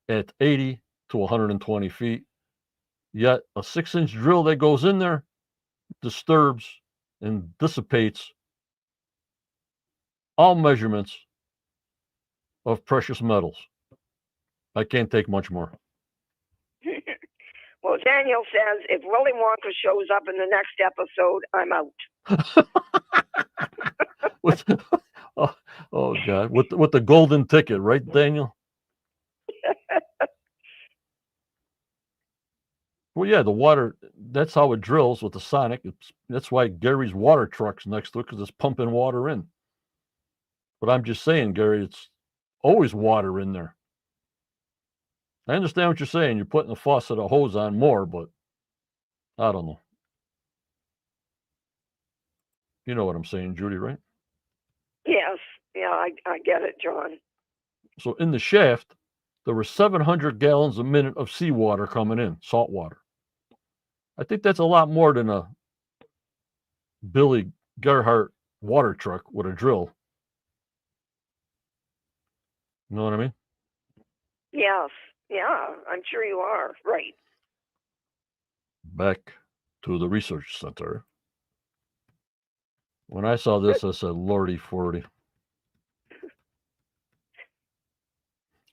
[SPEAKER 1] at 80 to 120 feet. Yet a 6-inch drill that goes in there disturbs and dissipates all measurements of precious metals. I can't take much more.
[SPEAKER 2] Well, Daniel says if Willy Wonka shows up in the next episode, I'm out.
[SPEAKER 1] oh God, with the golden ticket, right, Daniel? Well, yeah, the water, that's how it drills with the sonic. That's why Gary's water truck's next to it, because it's pumping water in. But I'm just saying, Gary, it's always water in there. I understand what you're saying. You're putting the faucet or hose on more, but I don't know. You know what I'm saying, Judy, right?
[SPEAKER 2] Yes. Yeah, I get it, John.
[SPEAKER 1] So in the shaft, there were 700 gallons a minute of seawater coming in, salt water. I think that's a lot more than a Billy Gerhardt water truck with a drill. You know what I mean?
[SPEAKER 2] Yes. Yeah, I'm sure you are. Right.
[SPEAKER 1] Back to the research center. When I saw this, I said, Lordy 40.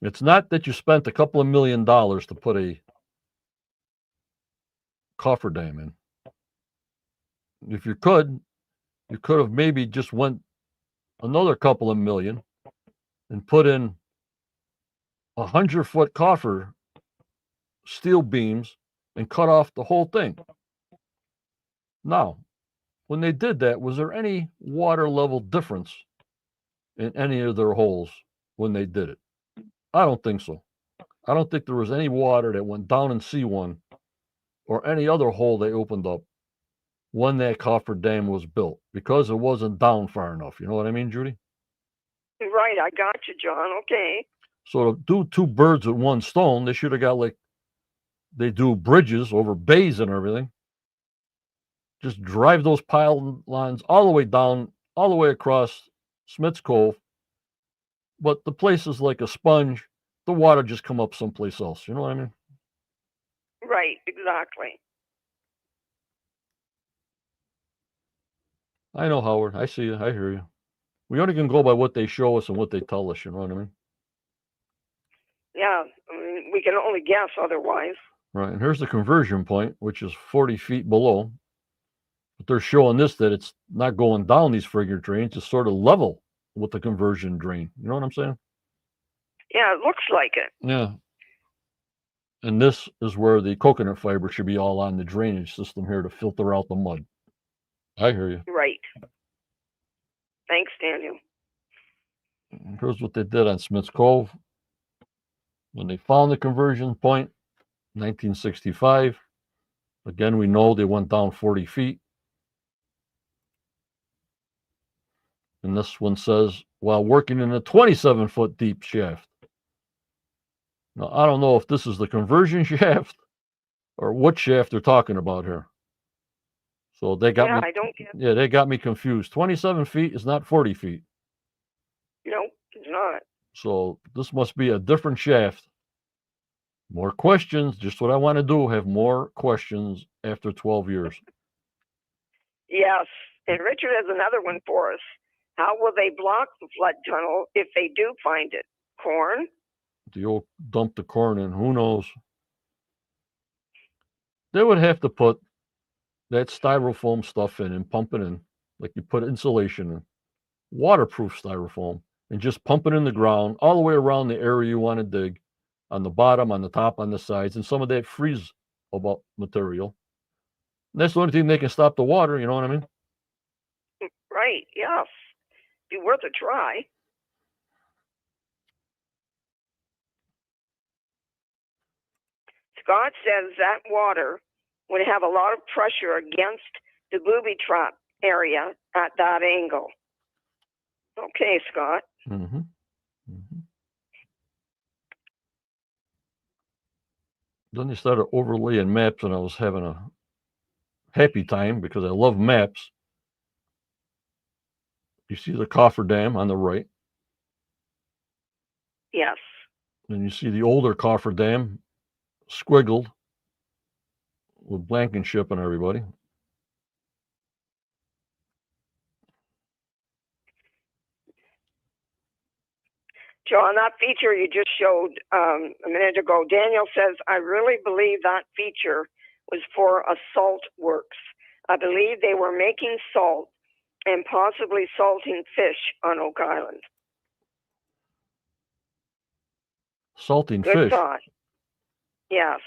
[SPEAKER 1] It's not that you spent a couple of $1 million to put a cofferdam in. If you could have maybe just went another couple of million and put in 100-foot coffer steel beams and cut off the whole thing. Now, when they did that, was there any water level difference in any of their holes when they did it? I don't think so. I don't think there was any water that went down in C1 or any other hole they opened up when that cofferdam was built, because it wasn't down far enough. You know what I mean, Judy?
[SPEAKER 2] Right, I got you, John. Okay.
[SPEAKER 1] So to do 2 birds with 1 stone, they should have got, like they do bridges over bays and everything. Just drive those pile lines all the way down, all the way across Smith's Cove. But the place is like a sponge. The water just come up someplace else. You know what I mean?
[SPEAKER 2] Right, exactly.
[SPEAKER 1] I know, Howard. I see you. I hear you. We only can go by what they show us and what they tell us. You know what I mean?
[SPEAKER 2] Yeah, I mean, we can only guess otherwise.
[SPEAKER 1] Right. And here's the conversion point, which is 40 feet below. But they're showing this that it's not going down these friggin' drains. It's sort of level with the conversion drain. You know what I'm saying?
[SPEAKER 2] Yeah, it looks like it.
[SPEAKER 1] Yeah. And this is where the coconut fiber should be all on the drainage system here to filter out the mud. I hear you.
[SPEAKER 2] Right. Thanks, Daniel.
[SPEAKER 1] Here's what they did on Smith's Cove. When they found the conversion point, 1965. Again, we know they went down 40 feet. And this one says, while working in a 27-foot deep shaft. Now, I don't know if this is the conversion shaft or what shaft they're talking about here. So they got me.
[SPEAKER 2] I don't get.
[SPEAKER 1] Yeah, they got me confused. 27 feet is not 40 feet.
[SPEAKER 2] No, it's not.
[SPEAKER 1] So this must be a different shaft More questions. Just what I want to do. Have more questions after 12 years.
[SPEAKER 2] Yes. And Richard has another one for us. How will they block the flood tunnel if they do find it? Corn?
[SPEAKER 1] The old dump the corn in. Who knows? They would have to put that styrofoam stuff in and pump it in, like you put insulation in, waterproof styrofoam, and just pump it in the ground all the way around the area you want to dig, on the bottom, on the top, on the sides, and some of that freeze about material. And that's the only thing they can stop the water. You know what I mean?
[SPEAKER 2] Right. Yes. Be worth a try. Scott says that water would have a lot of pressure against the booby trap area at that angle. Okay, Scott.
[SPEAKER 1] Mm-hmm. Mm-hmm. Then they started overlaying maps, and I was having a happy time because I love maps. You see the coffer dam on the right,
[SPEAKER 2] Yes.
[SPEAKER 1] and you see the older coffer dam squiggled with Blankenship and everybody.
[SPEAKER 2] John, that feature you just showed a minute ago, Daniel says, I really believe that feature was for a salt works. I believe they were making salt and possibly salting fish on Oak Island.
[SPEAKER 1] Salting
[SPEAKER 2] Good
[SPEAKER 1] fish.
[SPEAKER 2] thought. Yes.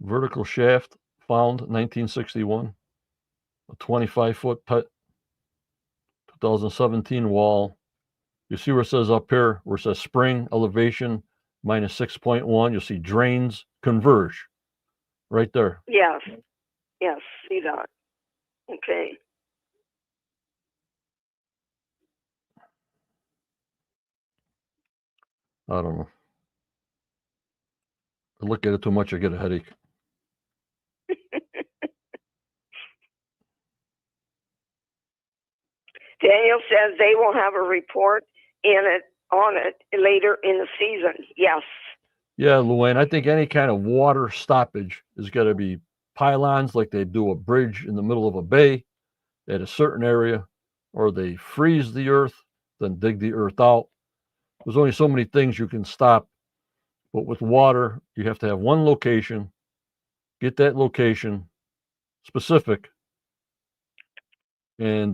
[SPEAKER 1] Vertical shaft found 1961. A 25-foot 2017 wall. You see where it says up here, where it says spring elevation minus 6.1. You'll see drains converge right there.
[SPEAKER 2] Yes. Yes. See that. Okay.
[SPEAKER 1] I don't know. I look at it too much, I get a headache.
[SPEAKER 2] Daniel says they will have a report on it later in the season. Yes.
[SPEAKER 1] Yeah, Luann, I think any kind of water stoppage is going to be pylons, like they do a bridge in the middle of a bay at a certain area, or they freeze the earth, then dig the earth out. There's only so many things you can stop. But with water, you have to have one location, get that location specific, and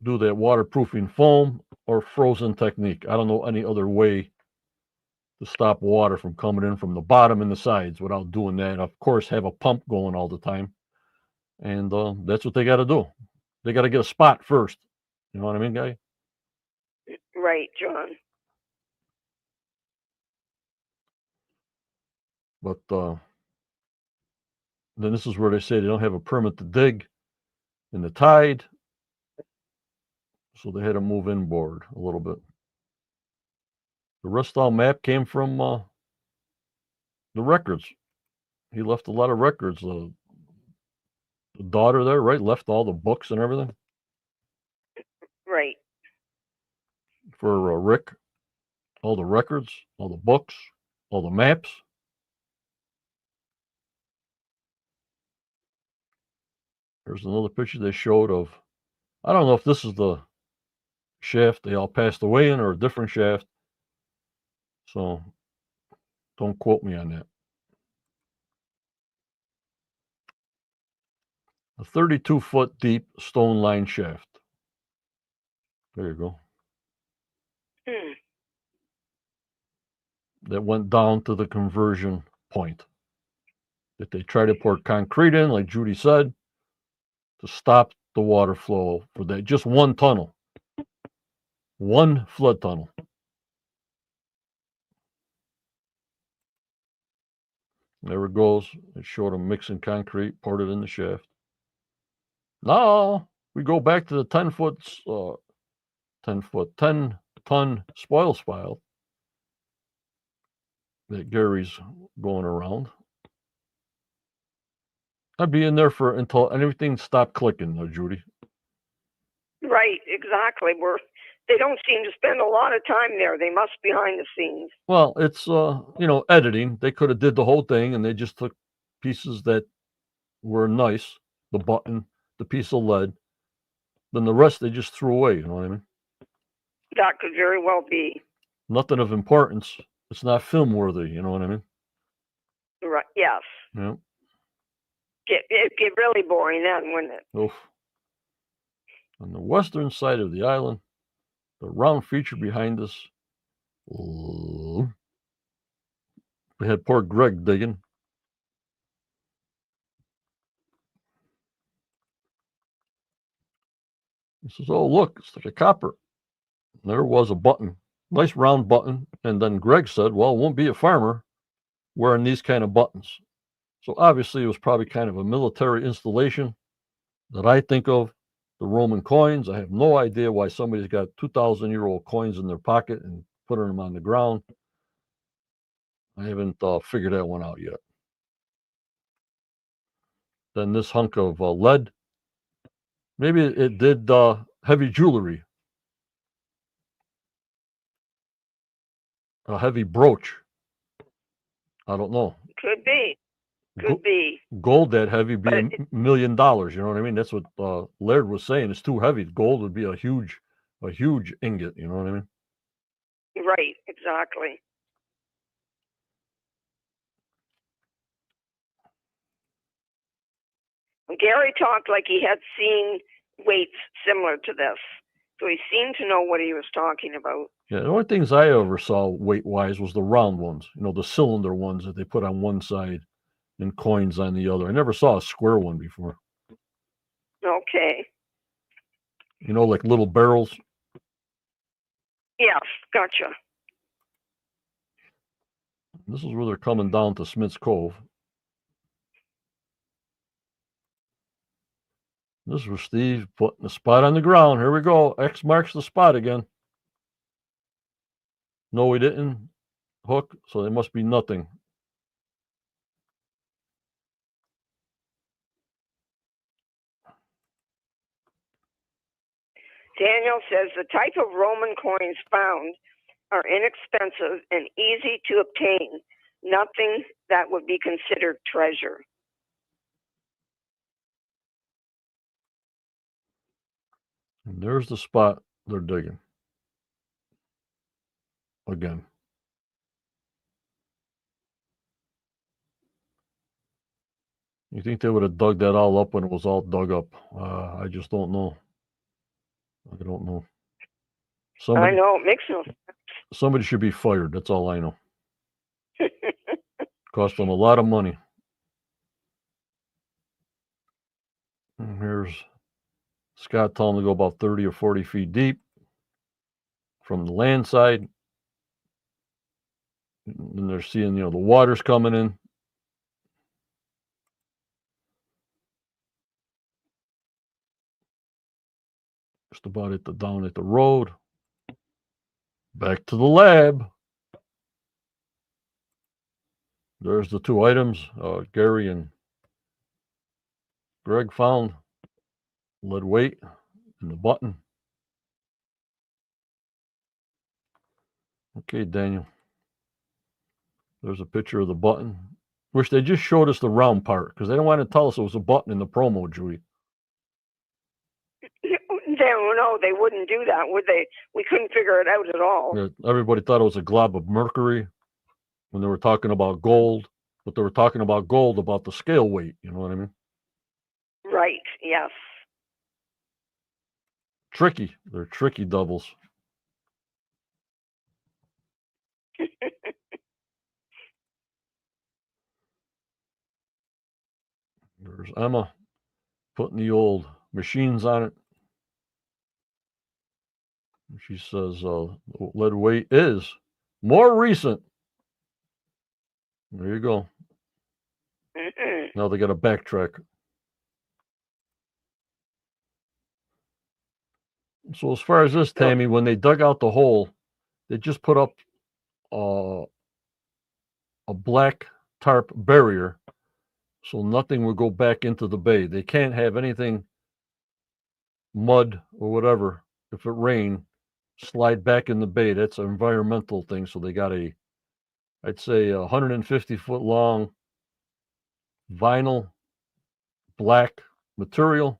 [SPEAKER 1] do that waterproofing foam or frozen technique. I don't know any other way to stop water from coming in from the bottom and the sides without doing that. Of course, have a pump going all the time. And that's what they got to do. They got to get a spot first. You know what I mean, guy?
[SPEAKER 2] Right, John.
[SPEAKER 1] But then this is where they say they don't have a permit to dig in the tide. So they had to move inboard a little bit. The Rustall map came from the records. He left a lot of records. The daughter there, right, left all the books and everything.
[SPEAKER 2] Right.
[SPEAKER 1] For Rick, all the records, all the books, all the maps. There's another picture they showed of, I don't know if this is the shaft they all passed away in or a different shaft. So don't quote me on that. A 32-foot deep stone line shaft. There you go. That went down to the conversion point that they try to pour concrete in, like Judy said, to stop the water flow for that. Just one tunnel, one flood tunnel. There it goes. It showed them mixing concrete, poured it in the shaft. Now we go back to the 10-ton spoil spile. that Gary's going around. I'd be in there until everything stopped clicking, Judy.
[SPEAKER 2] Right, exactly. They don't seem to spend a lot of time there. They must behind the scenes.
[SPEAKER 1] Well, it's editing. They could have did the whole thing, and they just took pieces that were nice, the button, the piece of lead. Then the rest they just threw away. You know what I mean?
[SPEAKER 2] That could very well be.
[SPEAKER 1] Nothing of importance. It's not film worthy. You know what I mean?
[SPEAKER 2] Right. Yes.
[SPEAKER 1] Yeah.
[SPEAKER 2] It'd get really boring then, wouldn't it?
[SPEAKER 1] Oof. On the western side of the island, the round feature behind us. We had poor Greg digging. He says, "Oh, look, it's like a copper." And there was a button, nice round button. And then Greg said, "Well, it won't be a farmer wearing these kind of buttons." So obviously, it was probably kind of a military installation that I think of. The Roman coins. I have no idea why somebody's got 2,000-year-old coins in their pocket and putting them on the ground. I haven't figured that one out yet. Then this hunk of lead. Maybe it did heavy jewelry. A heavy brooch. I don't know.
[SPEAKER 2] Could be. Could be.
[SPEAKER 1] Gold that heavy be $1 million. You know what I mean? That's what Laird was saying. It's too heavy. Gold would be a huge ingot. You know what I mean?
[SPEAKER 2] Right. Exactly. Gary talked like he had seen weights similar to this, so he seemed to know what he was talking about.
[SPEAKER 1] Yeah, the only things I ever saw weight-wise was the round ones, the cylinder ones that they put on one side and coins on the other. I never saw a square one before.
[SPEAKER 2] Okay.
[SPEAKER 1] Like little barrels.
[SPEAKER 2] Yes, gotcha.
[SPEAKER 1] This is where they're coming down to Smith's Cove. This was Steve putting the spot on the ground. Here we go. X marks the spot again. No, we didn't hook, so there must be nothing.
[SPEAKER 2] Daniel says the type of Roman coins found are inexpensive and easy to obtain. Nothing that would be considered treasure.
[SPEAKER 1] And there's the spot they're digging. Again. You think they would have dug that all up when it was all dug up? I just don't know. I don't know.
[SPEAKER 2] I know, it makes no sense.
[SPEAKER 1] Somebody should be fired. That's all I know. Cost them a lot of money. And here's Scott telling them to go about 30 or 40 feet deep from the land side. And they're seeing, the water's coming in. Just about down at the road. Back to the lab. There's the two items Gary and Greg found. Lead weight and the button. Okay, Daniel. There's a picture of the button. Wish they just showed us the round part because they don't want to tell us it was a button in the promo, Judy.
[SPEAKER 2] No, they wouldn't do that, would they? We couldn't figure it out at all.
[SPEAKER 1] Yeah, everybody thought it was a glob of mercury when they were talking about gold, but they were talking about gold about the scale weight. You know what I mean?
[SPEAKER 2] Right, yes.
[SPEAKER 1] Tricky. They're tricky doubles. There's Emma putting the old machines on it. She says lead weight is more recent. There you go. Now they got to backtrack. So as far as this, Tammy, when they dug out the hole, they just put up a black tarp barrier so nothing would go back into the bay. They can't have anything, mud or whatever, if it rained, slide back in the bay. That's an environmental thing. So they got I'd say 150-foot long vinyl black material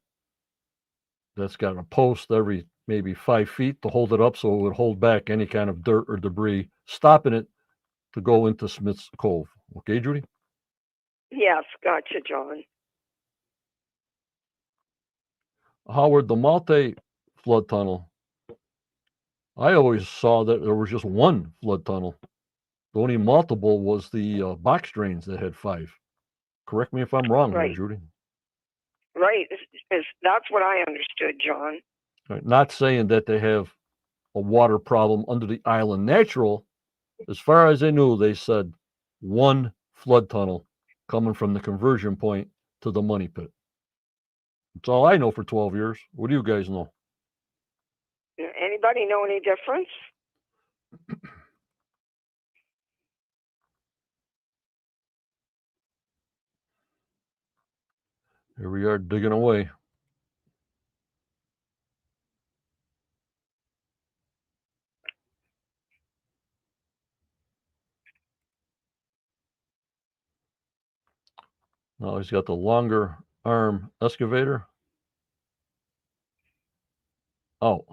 [SPEAKER 1] that's got a post every maybe 5 feet to hold it up so it would hold back any kind of dirt or debris, stopping it to go into Smith's Cove. Okay, Judy?
[SPEAKER 2] Yes, gotcha, John.
[SPEAKER 1] Howard, the multi-flood tunnel, I always saw that there was just one flood tunnel. The only multiple was the box drains that had 5. Correct me if I'm wrong,
[SPEAKER 2] Right.
[SPEAKER 1] there, Judy.
[SPEAKER 2] Right. That's what I understood, John.
[SPEAKER 1] Right. Not saying that they have a water problem under the island. Natural, as far as they knew, they said one flood tunnel coming from the conversion point to the money pit. That's all I know for 12 years. What do you guys know?
[SPEAKER 2] Anybody know any difference?
[SPEAKER 1] Here we are digging away. Now he's got the longer arm excavator. Oh.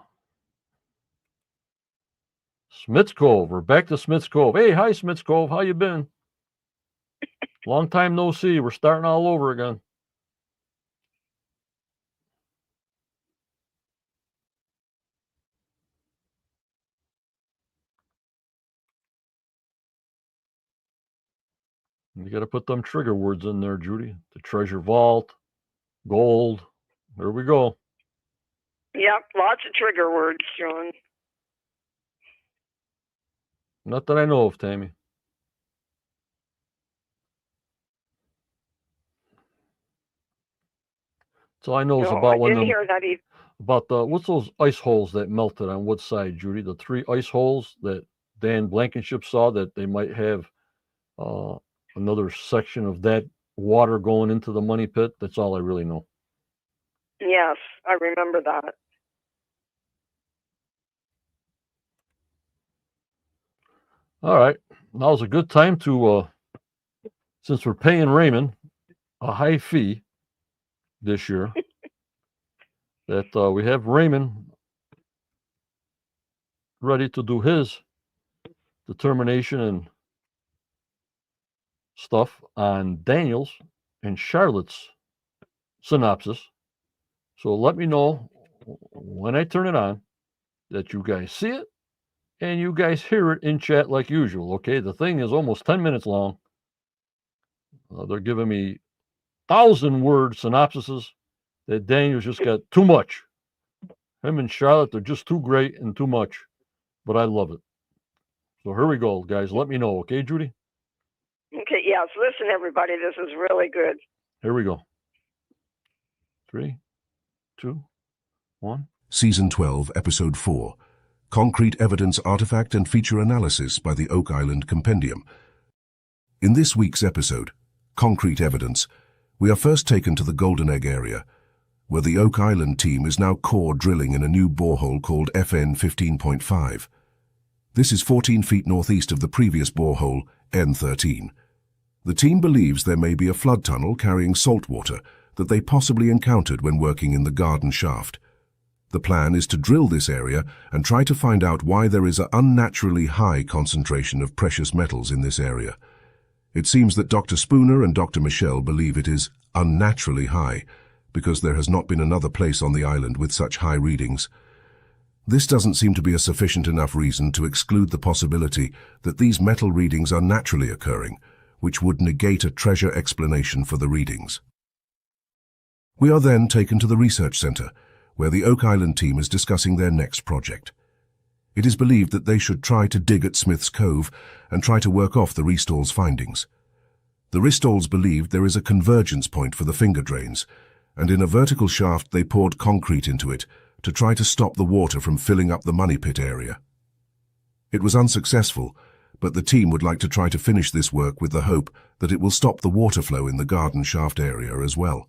[SPEAKER 1] Smith's Cove. We're back to Smith's Cove. Hey, hi, Smith's Cove. How you been? Long time no see. We're starting all over again. You got to put them trigger words in there, Judy. The treasure vault, gold. There we go.
[SPEAKER 2] Yep, lots of trigger words, John.
[SPEAKER 1] Not that I know of, Tammy. That's all I know is about
[SPEAKER 2] I didn't hear that either.
[SPEAKER 1] About what's those ice holes that melted on what side, Judy? The 3 ice holes that Dan Blankenship saw that they might have another section of that water going into the money pit. That's all I really know.
[SPEAKER 2] Yes, I remember that.
[SPEAKER 1] All right. Now's a good time to, since we're paying Raymond a high fee this year, that we have Raymond ready to do his determination and stuff on Daniel's and Charlotte's synopsis. So let me know when I turn it on that you guys see it and you guys hear it in chat like usual. Okay, the thing is almost 10 minutes long. They're giving me 1,000-word synopsises that Daniel's just got too much. Him and Charlotte, they're just too great and too much, but I love it. So here we go, guys. Let me know, okay, Judy?
[SPEAKER 2] Okay, yes. Listen, everybody, this is really good.
[SPEAKER 1] Here we go. 3, 2, 1.
[SPEAKER 3] Season 12, Episode 4. Concrete Evidence Artifact and Feature Analysis by the Oak Island Compendium. In this week's episode, Concrete Evidence, we are first taken to the Golden Egg area, where the Oak Island team is now core drilling in a new borehole called FN 15.5. This is 14 feet northeast of the previous borehole, N13. The team believes there may be a flood tunnel carrying salt water that they possibly encountered when working in the garden shaft. The plan is to drill this area and try to find out why there is an unnaturally high concentration of precious metals in this area. It seems that Dr. Spooner and Dr. Michelle believe it is unnaturally high because there has not been another place on the island with such high readings. This doesn't seem to be a sufficient enough reason to exclude the possibility that these metal readings are naturally occurring, which would negate a treasure explanation for the readings. We are then taken to the research center, where the Oak Island team is discussing their next project. It is believed that they should try to dig at Smith's Cove and try to work off the Ristall's findings. The Ristalls believed there is a convergence point for the finger drains, and in a vertical shaft they poured concrete into it to try to stop the water from filling up the money pit area. It was unsuccessful, but the team would like to try to finish this work with the hope that it will stop the water flow in the garden shaft area as well.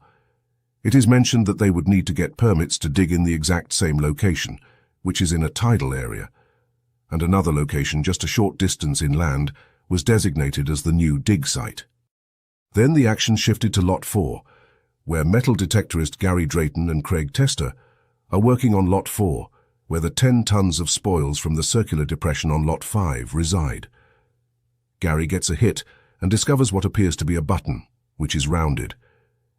[SPEAKER 3] It is mentioned that they would need to get permits to dig in the exact same location, which is in a tidal area, and another location just a short distance inland was designated as the new dig site. Then the action shifted to Lot 4, where metal detectorist Gary Drayton and Craig Tester are working on Lot 4, where the 10 tons of spoils from the circular depression on Lot 5 reside. Gary gets a hit and discovers what appears to be a button, which is rounded.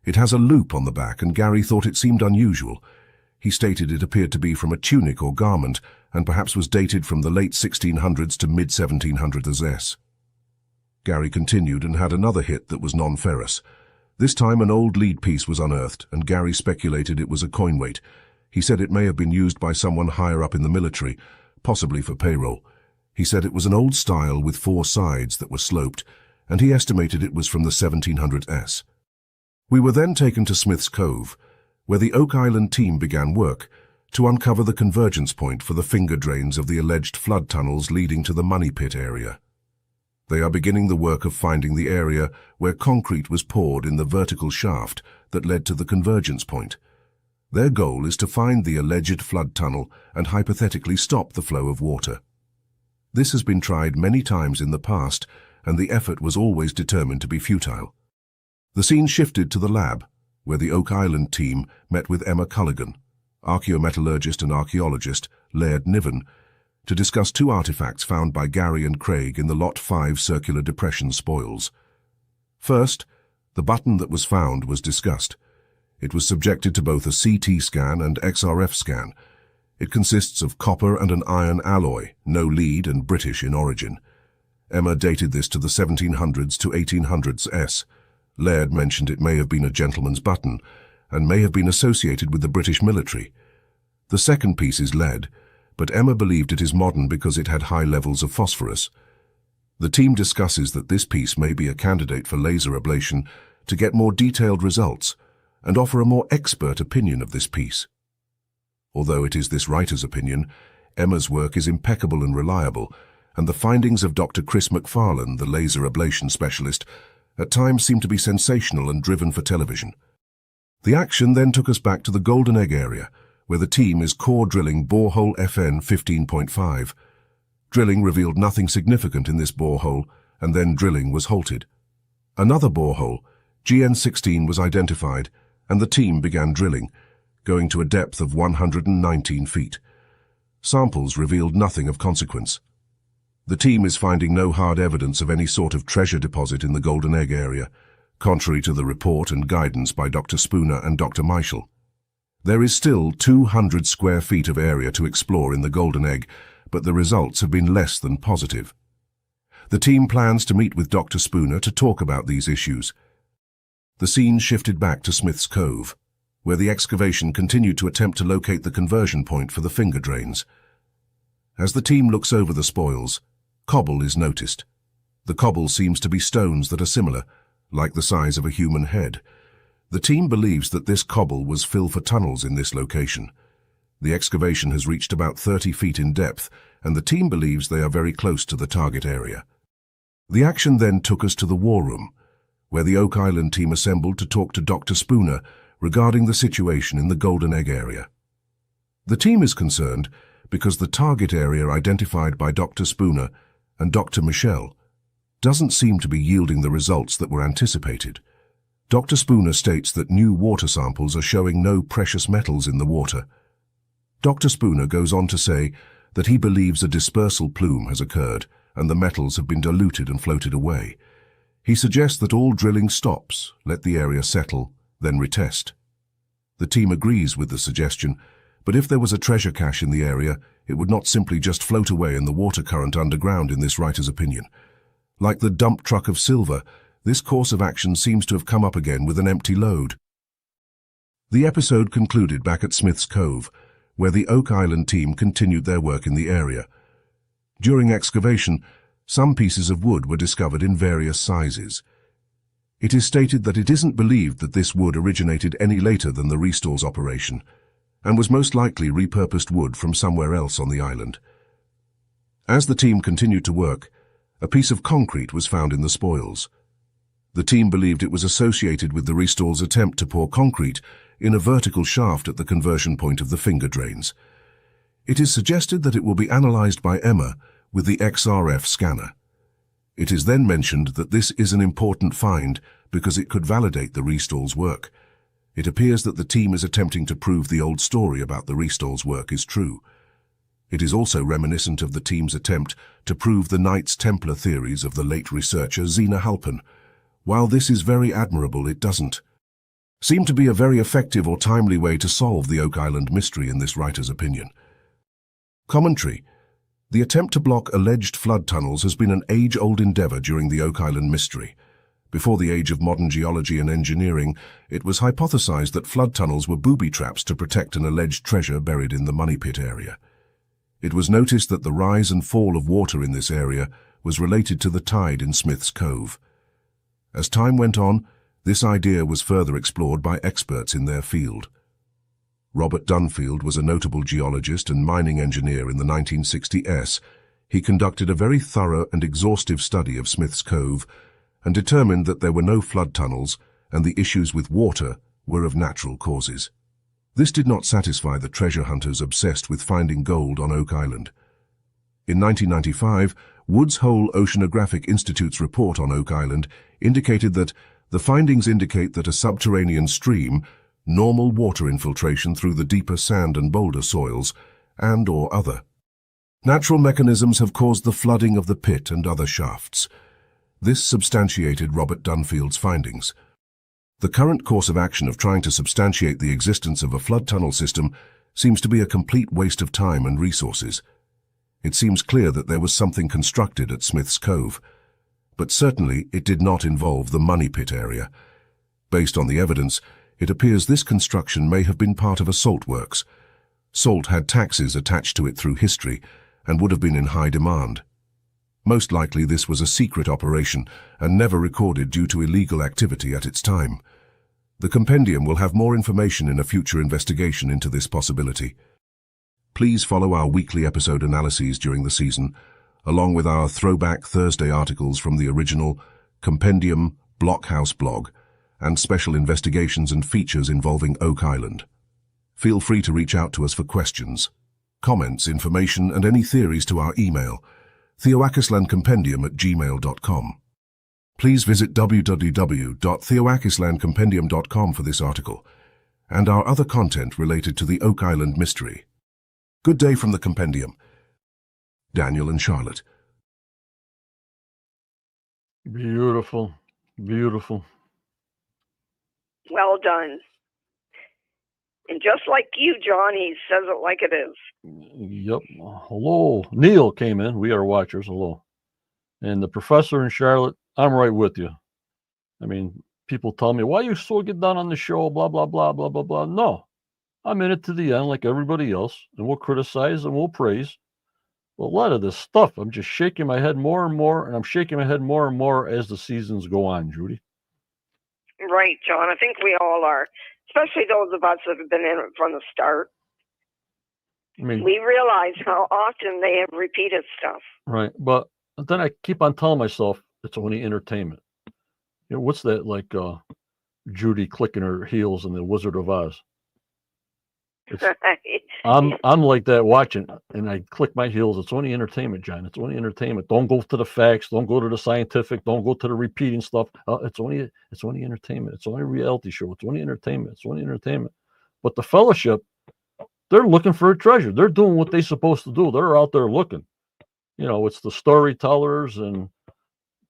[SPEAKER 3] It has a loop on the back, and Gary thought it seemed unusual. He stated it appeared to be from a tunic or garment, and perhaps was dated from the late 1600s to mid-1700s S. Gary continued and had another hit that was non-ferrous. This time an old lead piece was unearthed, and Gary speculated it was a coin weight. He said it may have been used by someone higher up in the military, possibly for payroll. He said it was an old style with 4 sides that were sloped, and he estimated it was from the 1700s. We were then taken to Smith's Cove, where the Oak Island team began work to uncover the convergence point for the finger drains of the alleged flood tunnels leading to the Money Pit area. They are beginning the work of finding the area where concrete was poured in the vertical shaft that led to the convergence point. Their goal is to find the alleged flood tunnel and hypothetically stop the flow of water. This has been tried many times in the past, and the effort was always determined to be futile. The scene shifted to the lab, where the Oak Island team met with Emma Culligan, archaeometallurgist and archaeologist Laird Niven, to discuss 2 artifacts found by Gary and Craig in the Lot 5 circular depression spoils. First, the button that was found was discussed. It was subjected to both a CT scan and XRF scan. It consists of copper and an iron alloy, no lead and British in origin. Emma dated this to the 1700s to 1800s S. Laird mentioned it may have been a gentleman's button and may have been associated with the British military. The second piece is lead, but Emma believed it is modern because it had high levels of phosphorus. The team discusses that this piece may be a candidate for laser ablation to get more detailed results and offer a more expert opinion of this piece. Although it is this writer's opinion, Emma's work is impeccable and reliable, and the findings of Dr. Chris McFarlane, the laser ablation specialist, at times seem to be sensational and driven for television. The action then took us back to the Golden Egg area, where the team is core drilling borehole FN 15.5. Drilling revealed nothing significant in this borehole, and then drilling was halted. Another borehole, GN16, was identified, and the team began drilling, going to a depth of 119 feet. Samples revealed nothing of consequence. The team is finding no hard evidence of any sort of treasure deposit in the Golden Egg area, contrary to the report and guidance by Dr. Spooner and Dr. Michel. There is still 200 square feet of area to explore in the Golden Egg, but the results have been less than positive. The team plans to meet with Dr. Spooner to talk about these issues. The scene shifted back to Smith's Cove, where the excavation continued to attempt to locate the conversion point for the finger drains. As the team looks over the spoils, cobble is noticed. The cobble seems to be stones that are similar, like the size of a human head. The team believes that this cobble was fill for tunnels in this location. The excavation has reached about 30 feet in depth, and the team believes they are very close to the target area. The action then took us to the war room, where the Oak Island team assembled to talk to Dr. Spooner regarding the situation in the Golden Egg area. The team is concerned because the target area identified by Dr. Spooner and Dr. Michel doesn't seem to be yielding the results that were anticipated. Dr. Spooner states that new water samples are showing no precious metals in the water. Dr. Spooner goes on to say that he believes a dispersal plume has occurred and the metals have been diluted and floated away. He suggests that all drilling stops, let the area settle, then retest. The team agrees with the suggestion, but if there was a treasure cache in the area, it would not simply just float away in the water current underground in this writer's opinion. Like the dump truck of silver, this course of action seems to have come up again with an empty load. The episode concluded back at Smith's Cove, where the Oak Island team continued their work in the area. During excavation, some pieces of wood were discovered in various sizes. It is stated that it isn't believed that this wood originated any later than the restores operation, and was most likely repurposed wood from somewhere else on the island. As the team continued to work, A piece of concrete was found in the spoils. The team believed it was associated with the Restall's attempt to pour concrete in a vertical shaft at the conversion point of the finger drains. It is suggested that it will be analyzed by Emma with the XRF scanner. It is then mentioned that this is an important find because it could validate the Restall's work. It appears that the team is attempting to prove the old story about the Restall's work is true. It is also reminiscent of the team's attempt to prove the Knights Templar theories of the late researcher Zena Halpern. While this is very admirable, it doesn't seem to be a very effective or timely way to solve the Oak Island mystery in this writer's opinion. Commentary. The attempt to block alleged flood tunnels has been an age-old endeavor during the Oak Island mystery. Before the age of modern geology and engineering, it was hypothesized that flood tunnels were booby traps to protect an alleged treasure buried in the Money Pit area. It was noticed that the rise and fall of water in this area was related to the tide in Smith's Cove. As time went on, this idea was further explored by experts in their field. Robert Dunfield was a notable geologist and mining engineer in the 1960s. He conducted a very thorough and exhaustive study of Smith's Cove and determined that there were no flood tunnels and the issues with water were of natural causes. This did not satisfy the treasure hunters obsessed with finding gold on Oak Island. In 1995, Woods Hole Oceanographic Institute's report on Oak Island indicated that the findings indicate that a subterranean stream, normal water infiltration through the deeper sand and boulder soils, and/or other natural mechanisms have caused the flooding of the pit and other shafts. This substantiated Robert Dunfield's findings. The current course of action of trying to substantiate the existence of a flood tunnel system seems to be a complete waste of time and resources. It seems clear that there was something constructed at Smith's Cove, but certainly it did not involve the Money Pit area. Based on the evidence, it appears this construction may have been part of a salt works. Salt had taxes attached to it through history and would have been in high demand. Most likely this was a secret operation and never recorded due to illegal activity at its time. The Compendium will have more information in a future investigation into this possibility. Please follow our weekly episode analyses during the season, along with our Throwback Thursday articles from the original Compendium Blockhouse blog and special investigations and features involving Oak Island. Feel free to reach out to us for questions, comments, information, and any theories to our email, theoakislandcompendium@gmail.com. Please visit www.theoakislandcompendium.com for this article and our other content related to the Oak Island mystery. Good day from the Compendium. Daniel and Charlotte.
[SPEAKER 1] Beautiful. Beautiful.
[SPEAKER 2] Well done. And just like you, John, he says it like it is.
[SPEAKER 1] Yep. Hello. Neil came in. We are watchers. Hello. And the professor and Charlotte, I'm right with you. I mean, people tell me, why you so get down on the show, blah, blah, blah, blah, blah, blah. No, I'm in it to the end like everybody else, and we'll criticize and we'll praise. But a lot of this stuff, I'm just shaking my head more and more, and I'm shaking my head more and more as the seasons go on, Judy.
[SPEAKER 2] Right, John. I think we all are, especially those of us that have been in it from the start.
[SPEAKER 1] I mean,
[SPEAKER 2] we realize how often they have repeated stuff.
[SPEAKER 1] Right. But then I keep on telling myself it's only entertainment. You know, what's that like Judy clicking her heels in The Wizard of Oz? I'm like that watching, and I click my heels. It's only entertainment, John. It's only entertainment. Don't go to the facts. Don't go to the scientific. Don't go to the repeating stuff. It's only entertainment. It's only a reality show. It's only entertainment. It's only entertainment. But the Fellowship, they're looking for a treasure. They're doing what they're supposed to do. They're out there looking. You know, it's the storytellers and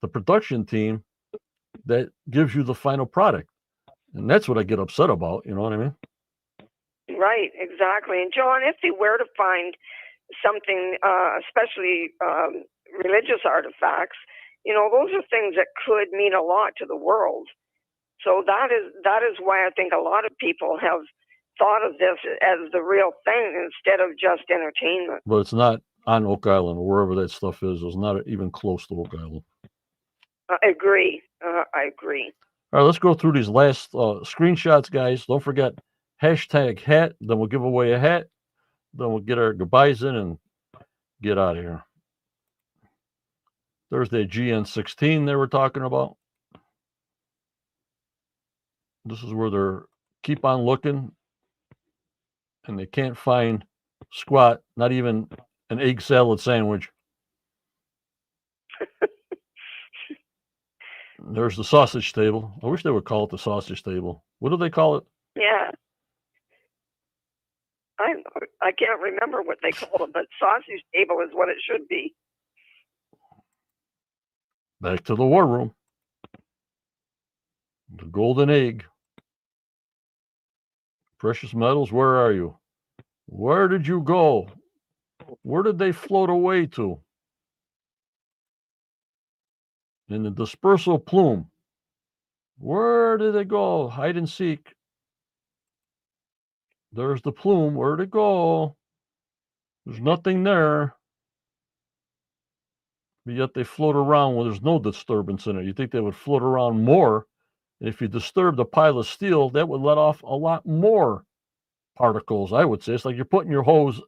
[SPEAKER 1] the production team that gives you the final product. And that's what I get upset about. You know what I mean?
[SPEAKER 2] Right, exactly. And John, if they were to find something, especially religious artifacts, you know, those are things that could mean a lot to the world. So that is why I think a lot of people have thought of this as the real thing instead of just entertainment.
[SPEAKER 1] But it's not on Oak Island or wherever that stuff is. It's not even close to Oak Island.
[SPEAKER 2] I agree. I agree.
[SPEAKER 1] All right, let's go through these last screenshots, guys. Don't forget, hashtag hat. Then we'll give away a hat. Then we'll get our goodbyes in and get out of here. There's that GN16 they were talking about. This is where they're keep on looking, and they can't find squat, not even an egg salad sandwich. There's the sausage table. I wish they would call it the sausage table. What do they call it?
[SPEAKER 2] Yeah. I can't remember what they call it, but sausage table is what it should be.
[SPEAKER 1] Back to the war room. The golden egg. Precious metals, where are you? Where did you go? Where did they float away to? In the dispersal plume. Where did they go? Hide and seek. There's the plume. Where'd it go? There's nothing there. But yet they float around when there's no disturbance in it. You think they would float around more? And if you disturb the pile of steel, that would let off a lot more particles, I would say. It's like you're putting your hose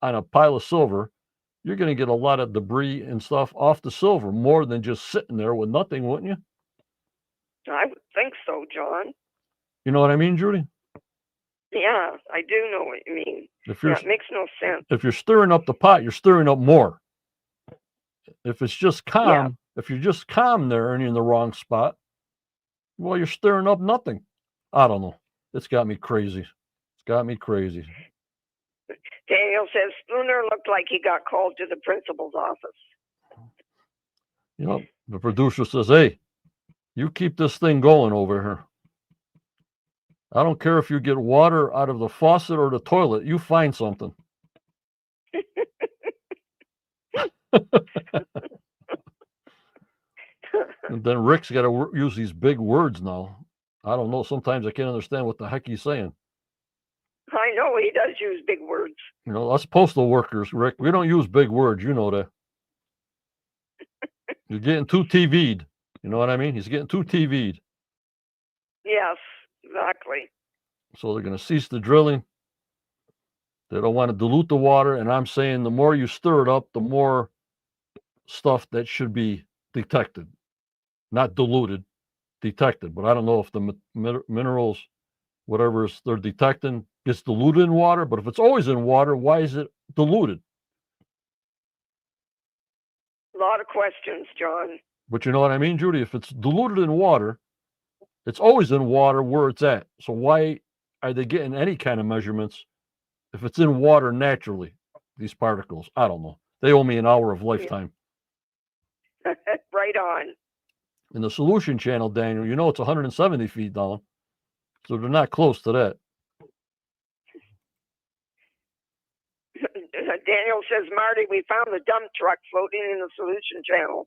[SPEAKER 1] on a pile of silver. You're going to get a lot of debris and stuff off the silver, more than just sitting there with nothing, wouldn't you?
[SPEAKER 2] I would think so, John.
[SPEAKER 1] You know what I mean, Judy?
[SPEAKER 2] Yeah, I do know what you mean. It makes no sense.
[SPEAKER 1] If you're stirring up the pot, you're stirring up more. If it's just calm, if you're just calm there and you're in the wrong spot, well, you're stirring up nothing. I don't know. It's got me crazy. It's got me crazy.
[SPEAKER 2] Daniel says Spooner looked like he got called to the principal's office.
[SPEAKER 1] You know, the producer says, hey, you keep this thing going over here. I don't care if you get water out of the faucet or the toilet. You find something. And then Rick's got to use these big words now. I don't know. Sometimes I can't understand what the heck he's saying.
[SPEAKER 2] I know he does use big words.
[SPEAKER 1] You know, us postal workers, Rick, we don't use big words. You know that. You're getting too TV'd. You know what I mean? He's getting too TV'd.
[SPEAKER 2] Yes, exactly.
[SPEAKER 1] So they're going to cease the drilling. They don't want to dilute the water. And I'm saying the more you stir it up, the more stuff that should be detected. Not diluted, detected. But I don't know if the minerals, whatever they're detecting, gets diluted in water. But if it's always in water, why is it diluted?
[SPEAKER 2] A lot of questions, John.
[SPEAKER 1] But you know what I mean, Judy? If it's diluted in water, it's always in water where it's at. So why are they getting any kind of measurements if it's in water naturally, these particles? I don't know. They owe me an hour of lifetime.
[SPEAKER 2] Right on.
[SPEAKER 1] In the solution channel, Daniel, you know it's 170 feet down. So they're not close to that.
[SPEAKER 2] Daniel says, Marty, we found the dump truck floating in the solution channel.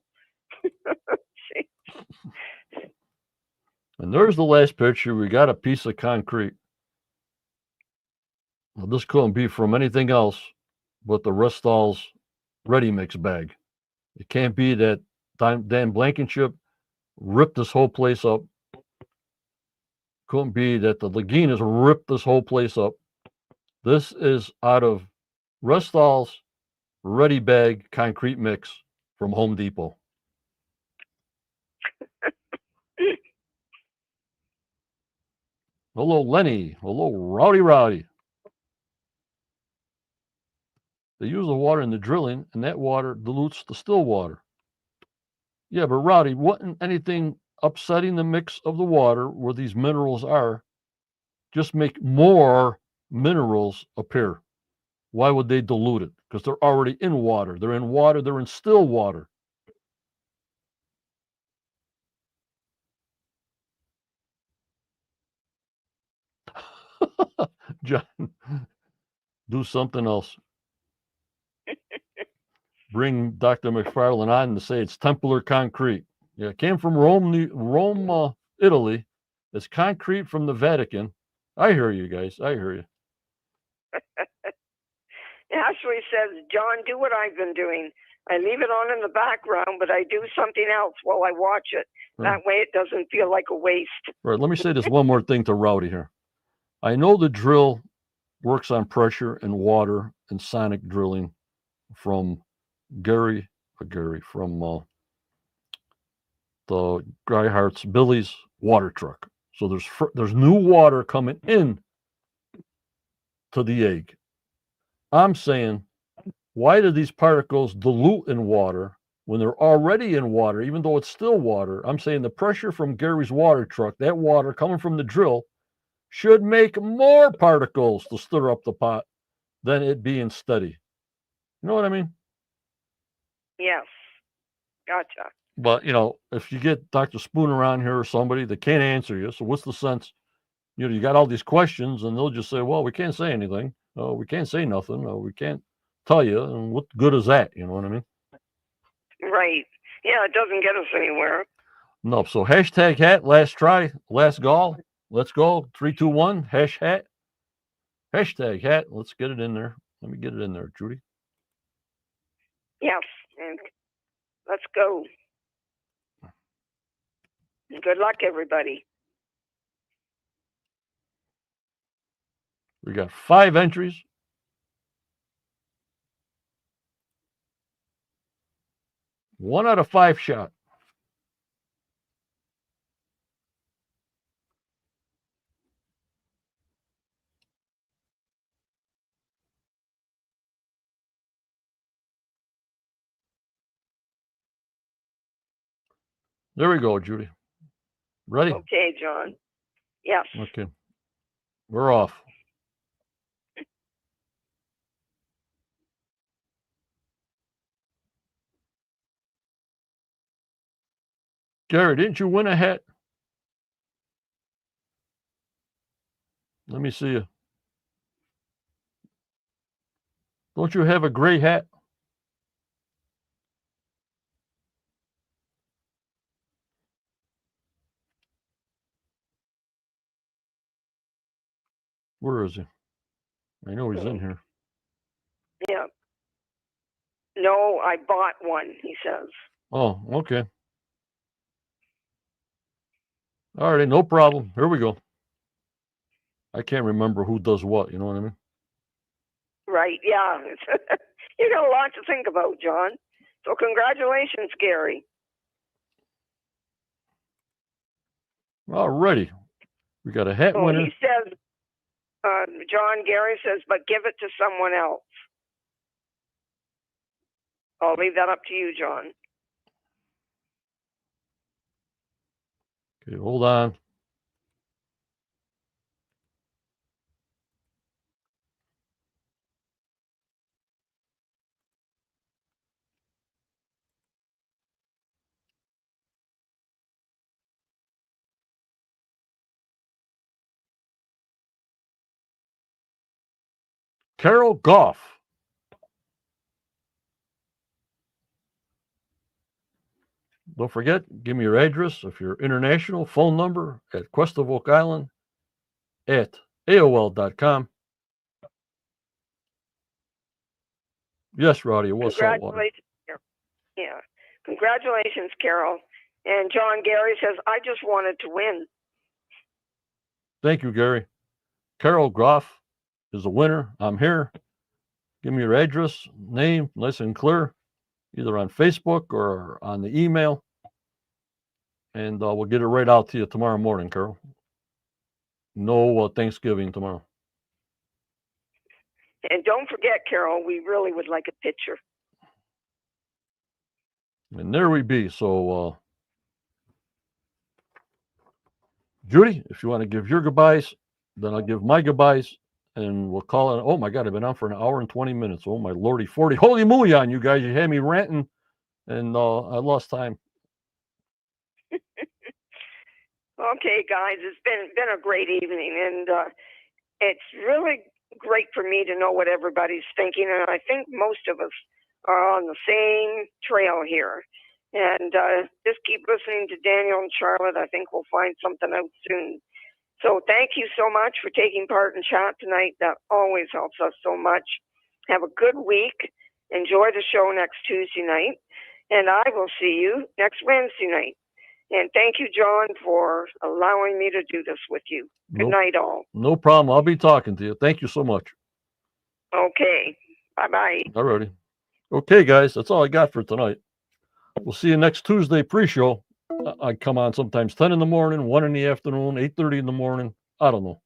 [SPEAKER 1] And there's the last picture. We got a piece of concrete. Well, this couldn't be from anything else but the Restall's ready mix bag. It can't be that Dan Blankenship ripped this whole place up. Couldn't be that the Laginas ripped this whole place up. This is out of Restall's ready bag concrete mix from Home Depot. Hello, Lenny. Hello, Rowdy. They use the water in the drilling, and that water dilutes the still water. Yeah, but Rowdy, wasn't anything upsetting the mix of the water where these minerals are? Just make more minerals appear. Why would they dilute it? Because they're already in water. They're in water. They're in still water. John, do something else. Bring Dr. McFarland on to say it's Templar concrete. Yeah, it came from Rome, Italy. It's concrete from the Vatican. I hear you guys. I hear you.
[SPEAKER 2] Ashley says, John, do what I've been doing. I leave it on in the background, but I do something else while I watch it. That way it doesn't feel like a waste.
[SPEAKER 1] Right. Let me say this one more thing to Rowdy here. I know the drill works on pressure and water and sonic drilling from from Greihart's Billy's water truck. So there's new water coming in to the egg. I'm saying, why do these particles dilute in water when they're already in water, even though it's still water? I'm saying the pressure from Gary's water truck, that water coming from the drill, should make more particles to stir up the pot than it being steady. You know what I mean?
[SPEAKER 2] Yes. Gotcha.
[SPEAKER 1] But, if you get Dr. Spoon around here or somebody that can't answer you, so what's the sense? You got all these questions, and they'll just say, well, we can't say anything. We can't say nothing. We can't tell you. And what good is that? You know what I mean?
[SPEAKER 2] Right. Yeah, it doesn't get us anywhere.
[SPEAKER 1] No. So hashtag hat, last try, last goal. Let's go. 3, 2, 1, hash hat. Hashtag hat. Let's get it in there. Let me get it in there, Judy.
[SPEAKER 2] Yes. And let's go. Good luck, everybody.
[SPEAKER 1] We got 5 entries. One out of 5 shot. There we go, Judy. Ready?
[SPEAKER 2] Okay, John. Yes.
[SPEAKER 1] Okay. We're off. Gary, didn't you win a hat? Let me see you. Don't you have a gray hat? Where is he? I know he's in here.
[SPEAKER 2] Yeah. No, I bought one, he says.
[SPEAKER 1] Oh, okay. All right, no problem. Here we go. I can't remember who does what, you know what I mean?
[SPEAKER 2] Right, yeah. You got a lot to think about, John. So congratulations, Gary.
[SPEAKER 1] All righty. We got a hat winner.
[SPEAKER 2] He says, John, Gary says, but give it to someone else. I'll leave that up to you, John.
[SPEAKER 1] Okay, hold on. Carol Goff. Don't forget, give me your address if you're international, phone number at Quest of Oak Island at AOL.com. Yes, Roddy, it was saltwater.
[SPEAKER 2] Yeah. Congratulations, Carol. And John, Gary says, I just wanted to win.
[SPEAKER 1] Thank you, Gary. Carol Goff is the winner. I'm here. Give me your address, name, nice and clear, either on Facebook or on the email. And we'll get it right out to you tomorrow morning, Carol. No Thanksgiving tomorrow.
[SPEAKER 2] And don't forget, Carol, we really would like a picture.
[SPEAKER 1] And there we be. So, Judy, if you want to give your goodbyes, then I'll give my goodbyes. And we'll call it. Oh, my God, I've been on for an hour and 20 minutes. Oh, my lordy 40. Holy moly on you guys. You had me ranting, and I lost time.
[SPEAKER 2] Okay, guys, it's been a great evening, and it's really great for me to know what everybody's thinking, and I think most of us are on the same trail here. And just keep listening to Daniel and Charlotte. I think we'll find something out soon. So thank you so much for taking part in chat tonight. That always helps us so much. Have a good week. Enjoy the show next Tuesday night, and I will see you next Wednesday night. And thank you, John, for allowing me to do this with you. Good night, all.
[SPEAKER 1] No problem. I'll be talking to you. Thank you so much.
[SPEAKER 2] Okay. Bye-bye.
[SPEAKER 1] All righty. Okay, guys. That's all I got for tonight. We'll see you next Tuesday pre-show. I come on sometimes 10 in the morning, 1 in the afternoon, 8:30 in the morning. I don't know.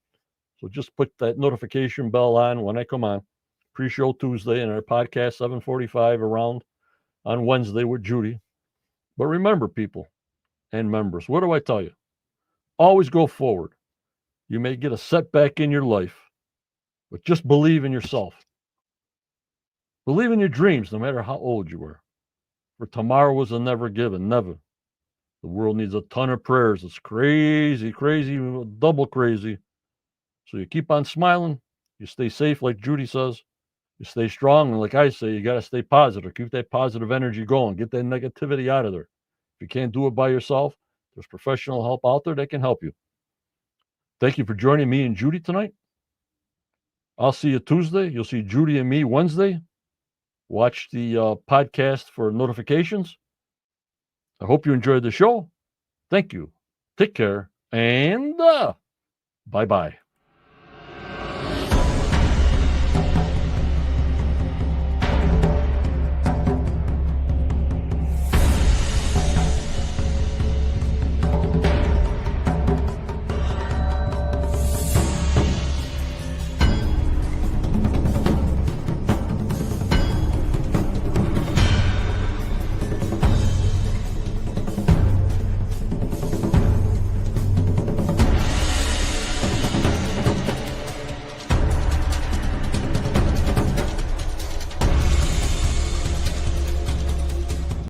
[SPEAKER 1] So just put that notification bell on when I come on. Pre-show Tuesday and our podcast 7:45 around on Wednesday with Judy. But remember, people and members, what do I tell you? Always go forward. You may get a setback in your life, but just believe in yourself. Believe in your dreams, no matter how old you are. For tomorrow was a never given, never. The world needs a ton of prayers. It's crazy, crazy, double crazy. So you keep on smiling. You stay safe, like Judy says. You stay strong. And like I say, you got to stay positive. Keep that positive energy going. Get that negativity out of there. If you can't do it by yourself, there's professional help out there that can help you. Thank you for joining me and Judy tonight. I'll see you Tuesday. You'll see Judy and me Wednesday. Watch the podcast for notifications. I hope you enjoyed the show. Thank you. Take care. And bye-bye.